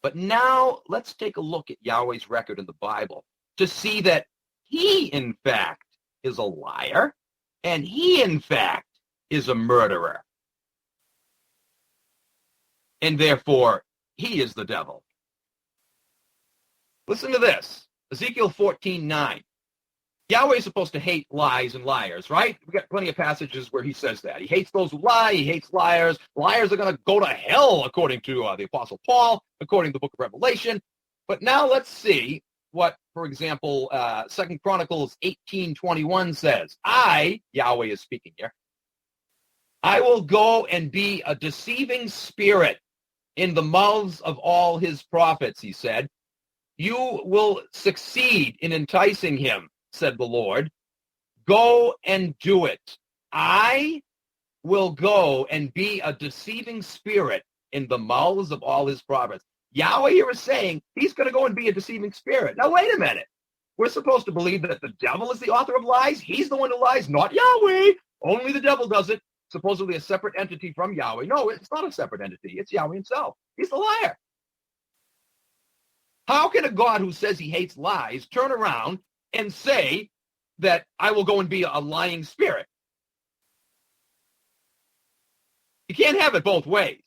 But now let's take a look at Yahweh's record in the Bible to see that he, in fact, is a liar and he, in fact, is a murderer. And therefore, he is the devil. Listen to this. Ezekiel 14:9. Yahweh is supposed to hate lies and liars, right? We've got plenty of passages where he says that. He hates those who lie. He hates liars. Liars are going to go to hell, according to the Apostle Paul, according to the book of Revelation. But now let's see what, for example, 2 Chronicles 18:21 says. Yahweh is speaking here, I will go and be a deceiving spirit in the mouths of all his prophets, he said. You will succeed in enticing him, said the Lord. Go and do it. I will go and be a deceiving spirit in the mouths of all his prophets. Yahweh here is saying he's going to go and be a deceiving spirit. Now, wait a minute. We're supposed to believe that the devil is the author of lies. He's the one who lies, not Yahweh. Only the devil does it. Supposedly a separate entity from Yahweh. No, it's not a separate entity. It's Yahweh himself. He's the liar. How can a God who says he hates lies turn around and say that I will go and be a lying spirit? You can't have it both ways.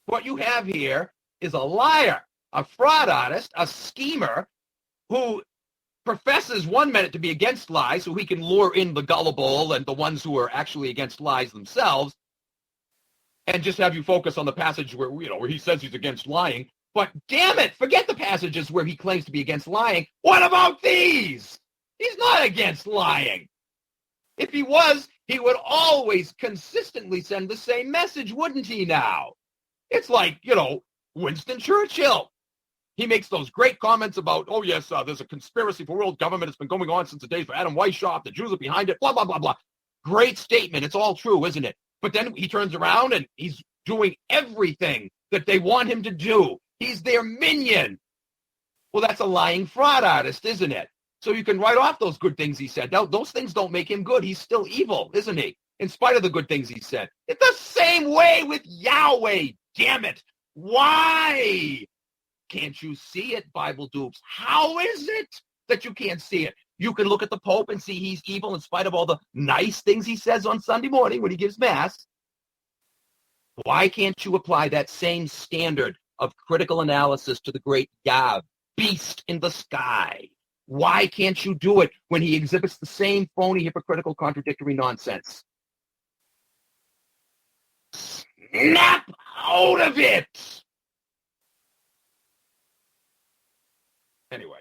What you have here is a liar, a fraud artist, a schemer who professes one minute to be against lies so he can lure in the gullible and the ones who are actually against lies themselves, and just have you focus on the passage where he says he's against lying. But damn it, forget the passages where he claims to be against lying. What about these? He's not against lying. If he was, he would always consistently send the same message, wouldn't he now? It's like, Winston Churchill. He makes those great comments about, oh, yes, there's a conspiracy for world government. It's been going on since the days of Adam Weishaupt. The Jews are behind it, blah, blah, blah, blah. Great statement. It's all true, isn't it? But then he turns around and he's doing everything that they want him to do. He's their minion. Well, that's a lying fraud artist, isn't it? So you can write off those good things he said. Now, those things don't make him good. He's still evil, isn't he? In spite of the good things he said. It's the same way with Yahweh. Damn it. Why can't you see it, Bible dupes? How is it that you can't see it? You can look at the Pope and see he's evil in spite of all the nice things he says on Sunday morning when he gives Mass. Why can't you apply that same standard of critical analysis to the great Yah, beast in the sky? Why can't you do it when he exhibits the same phony, hypocritical, contradictory nonsense? Snap out of it! Anyway.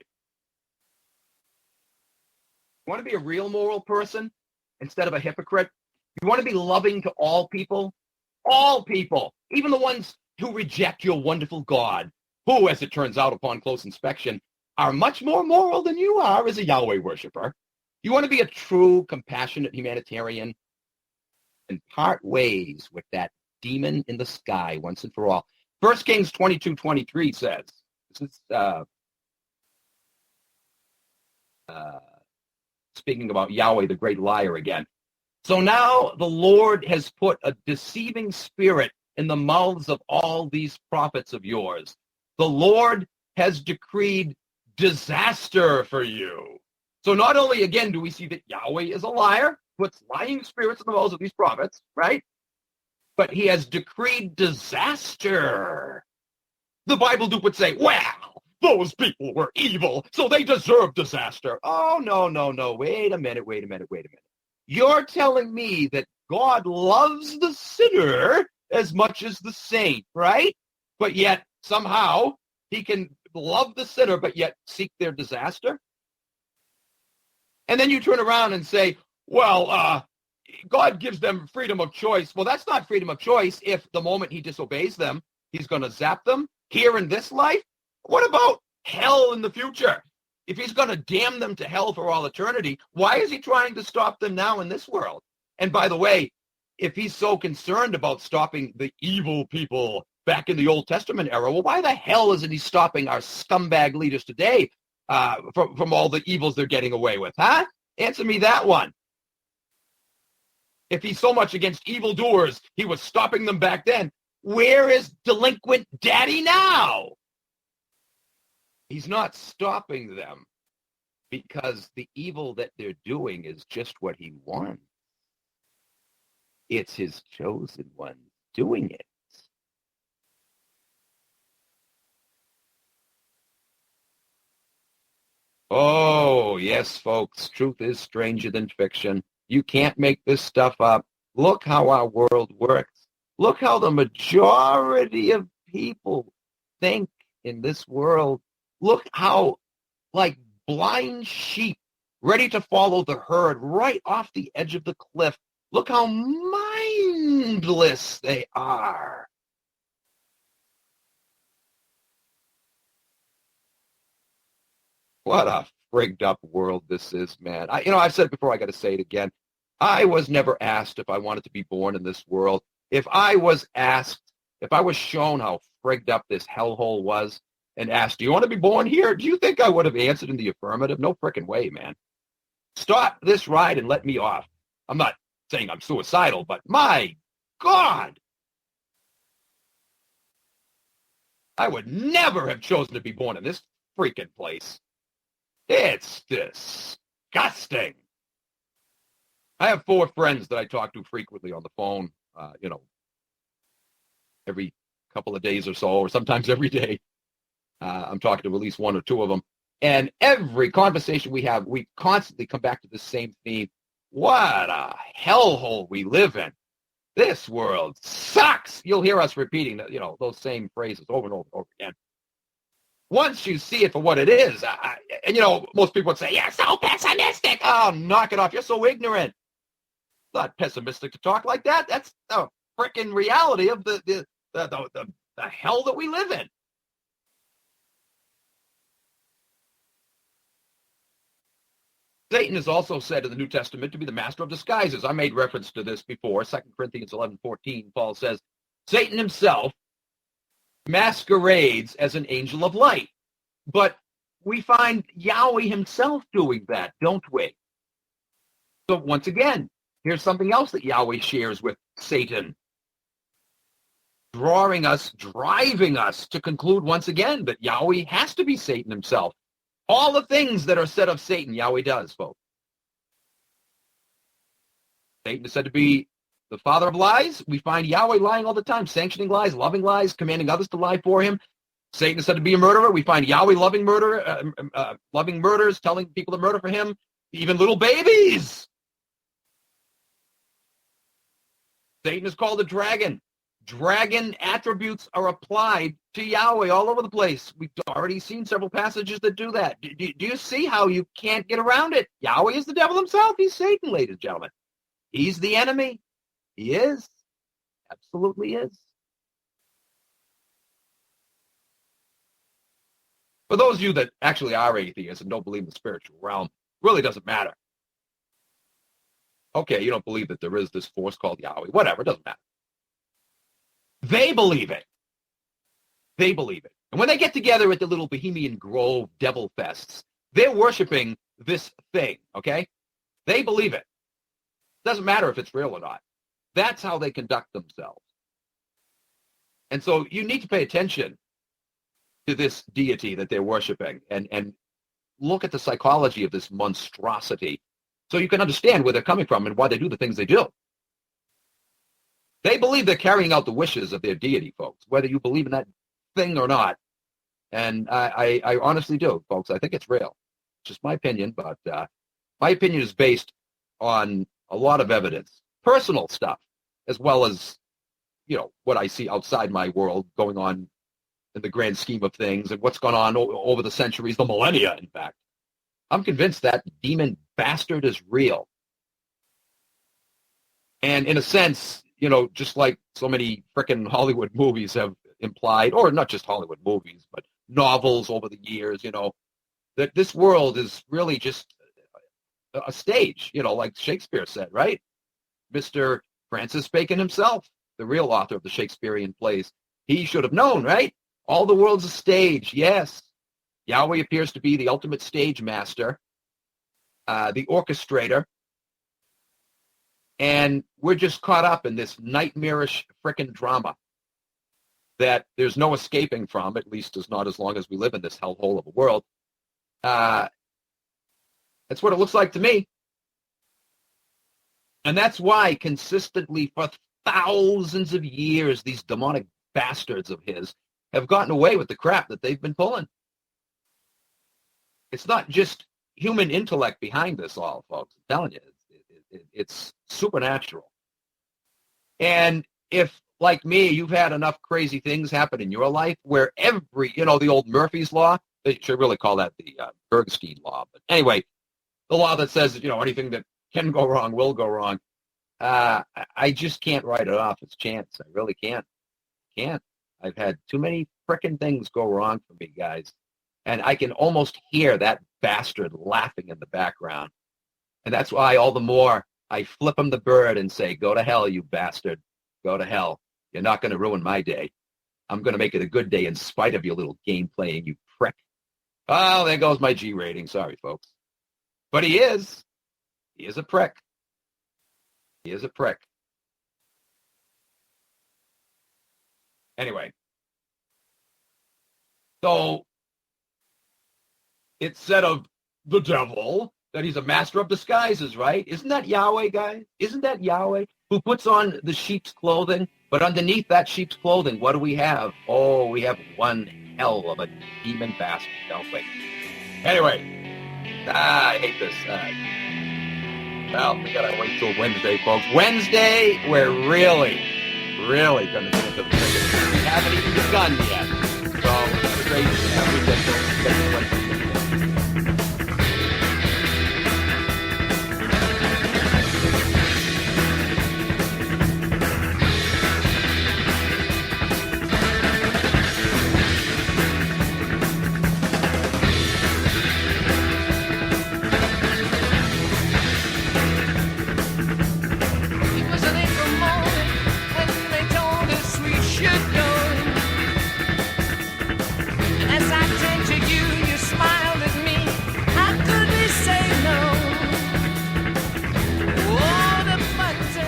You want to be a real moral person instead of a hypocrite? You want to be loving to all people? All people, even the ones who reject your wonderful God, who, as it turns out upon close inspection, are much more moral than you are as a Yahweh worshiper. You want to be a true, compassionate humanitarian and part ways with that demon in the sky once and for all. 1 Kings 22:23 says, this is speaking about Yahweh, the great liar again. So now the Lord has put a deceiving spirit in the mouths of all these prophets of yours. The Lord has decreed disaster for you. So not only, again, do we see that Yahweh is a liar, puts lying spirits in the mouths of these prophets, right? But he has decreed disaster. The Bible dupe would say, well, those people were evil, so they deserve disaster. Oh, no. Wait a minute. You're telling me that God loves the sinner as much as the saint, right? But yet somehow he can love the sinner, but yet seek their disaster? And then you turn around and say, well, God gives them freedom of choice. Well, that's not freedom of choice if the moment he disobeys them, he's going to zap them here in this life. What about hell in the future? If he's going to damn them to hell for all eternity, why is he trying to stop them now in this world? And by the way, if he's so concerned about stopping the evil people back in the Old Testament era, well, why the hell isn't he stopping our scumbag leaders today from all the evils they're getting away with, huh? Answer me that one. If he's so much against evildoers, he was stopping them back then. Where is delinquent daddy now? He's not stopping them because the evil that they're doing is just what he wants. It's his chosen ones doing it. Oh, yes, folks. Truth is stranger than fiction. You can't make this stuff up. Look how our world works. Look how the majority of people think in this world. Look how, like blind sheep, ready to follow the herd right off the edge of the cliff. Look how mindless they are. What a frigged up world this is, man. I've said it before, I got to say it again. I was never asked if I wanted to be born in this world. If I was shown how frigged up this hellhole was and asked, do you want to be born here? Do you think I would have answered in the affirmative? No frickin' way, man. Stop this ride and let me off. I'm not saying I'm suicidal, but my God, I would never have chosen to be born in this freaking place. It's disgusting. I have 4 friends that I talk to frequently on the phone, every couple of days or so, or sometimes every day. I'm talking to at least 1 or 2 of them. And every conversation we have, we constantly come back to the same theme. What a hellhole we live in. This world sucks. You'll hear us repeating, those same phrases over and over and over again. Once you see it for what it is, most people would say, you're so pessimistic. Oh, knock it off. You're so ignorant. It's not pessimistic to talk like that. That's the frickin' reality of the hell that we live in. Satan is also said in the New Testament to be the master of disguises. I made reference to this before. 2 Corinthians 11:14, Paul says, Satan himself masquerades as an angel of light. But we find Yahweh himself doing that, don't we? So once again, here's something else that Yahweh shares with Satan, driving us to conclude once again that Yahweh has to be Satan himself. All the things that are said of Satan, Yahweh does, folks. Satan is said to be the father of lies. We find Yahweh lying all the time, sanctioning lies, loving lies, commanding others to lie for him. Satan is said to be a murderer. We find Yahweh loving murders, telling people to murder for him, even little babies. Satan is called a dragon. Dragon attributes are applied to Yahweh all over the place. We've already seen several passages that do that. Do you see how you can't get around it? Yahweh is the devil himself. He's Satan, ladies and gentlemen. He's the enemy. He is. Absolutely is. For those of you that actually are atheists and don't believe in the spiritual realm, really doesn't matter. Okay, you don't believe that there is this force called Yahweh. Whatever, it doesn't matter. They believe it. They believe it. And when they get together at the little Bohemian Grove devil fests, they're worshiping this thing, okay? They believe it. Doesn't matter if it's real or not. That's how they conduct themselves. And so you need to pay attention to this deity that they're worshiping and look at the psychology of this monstrosity so you can understand where they're coming from and why they do the things they do. They believe they're carrying out the wishes of their deity, folks, whether you believe in that thing or not. And I honestly do, folks. I think it's real. It's just my opinion, but my opinion is based on a lot of evidence, personal stuff, as well as, what I see outside my world going on in the grand scheme of things and what's gone on over the centuries, the millennia, in fact. I'm convinced that demon bastard is real. And in a sense, just like so many frickin' Hollywood movies have implied, or not just Hollywood movies, but novels over the years, that this world is really just a stage, like Shakespeare said, right? Mr. Francis Bacon himself, the real author of the Shakespearean plays, he should have known, right? All the world's a stage, yes. Yahweh appears to be the ultimate stage master, the orchestrator, and we're just caught up in this nightmarish frickin' drama that there's no escaping from, at least not as long as we live in this hellhole of a world. That's what it looks like to me. And that's why consistently for thousands of years, these demonic bastards of his have gotten away with the crap that they've been pulling. It's not just human intellect behind this all, folks. I'm telling you, it's supernatural. And if, like me, you've had enough crazy things happen in your life where every, the old Murphy's Law, they should really call that the Bergstein Law. But anyway, the law that says, anything that can go wrong will go wrong. I just can't write it off as chance. I really can't. I've had too many frickin' things go wrong for me, guys. And I can almost hear that bastard laughing in the background. And that's why all the more I flip him the bird and say, go to hell, you bastard. Go to hell. You're not going to ruin my day. I'm going to make it a good day in spite of your little game playing, you prick. Oh, there goes my G rating. Sorry, folks. But he is. He is a prick. He is a prick. Anyway. So, it's said of the devil that he's a master of disguises, right? Isn't that Yahweh, guys? Isn't that Yahweh who puts on the sheep's clothing? But underneath that sheep's clothing, what do we have? Oh, we have one hell of a demon bastard, don't we? Anyway, I hate this. Well, we gotta wait till Wednesday, folks. Wednesday, we're really going to get into the thing. We haven't even begun yet. So, it's a great weekend till Wednesday.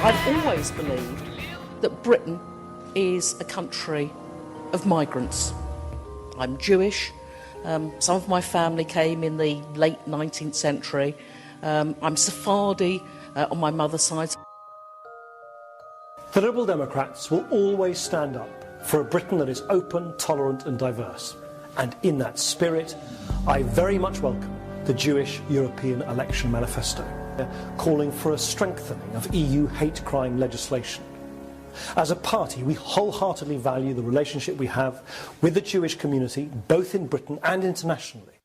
I've always believed that Britain is a country of migrants. I'm Jewish. Some of my family came in the late 19th century. I'm Sephardi on my mother's side. The Liberal Democrats will always stand up for a Britain that is open, tolerant and diverse. And in that spirit, I very much welcome the Jewish European Election Manifesto, calling for a strengthening of EU hate crime legislation. As a party, we wholeheartedly value the relationship we have with the Jewish community, both in Britain and internationally.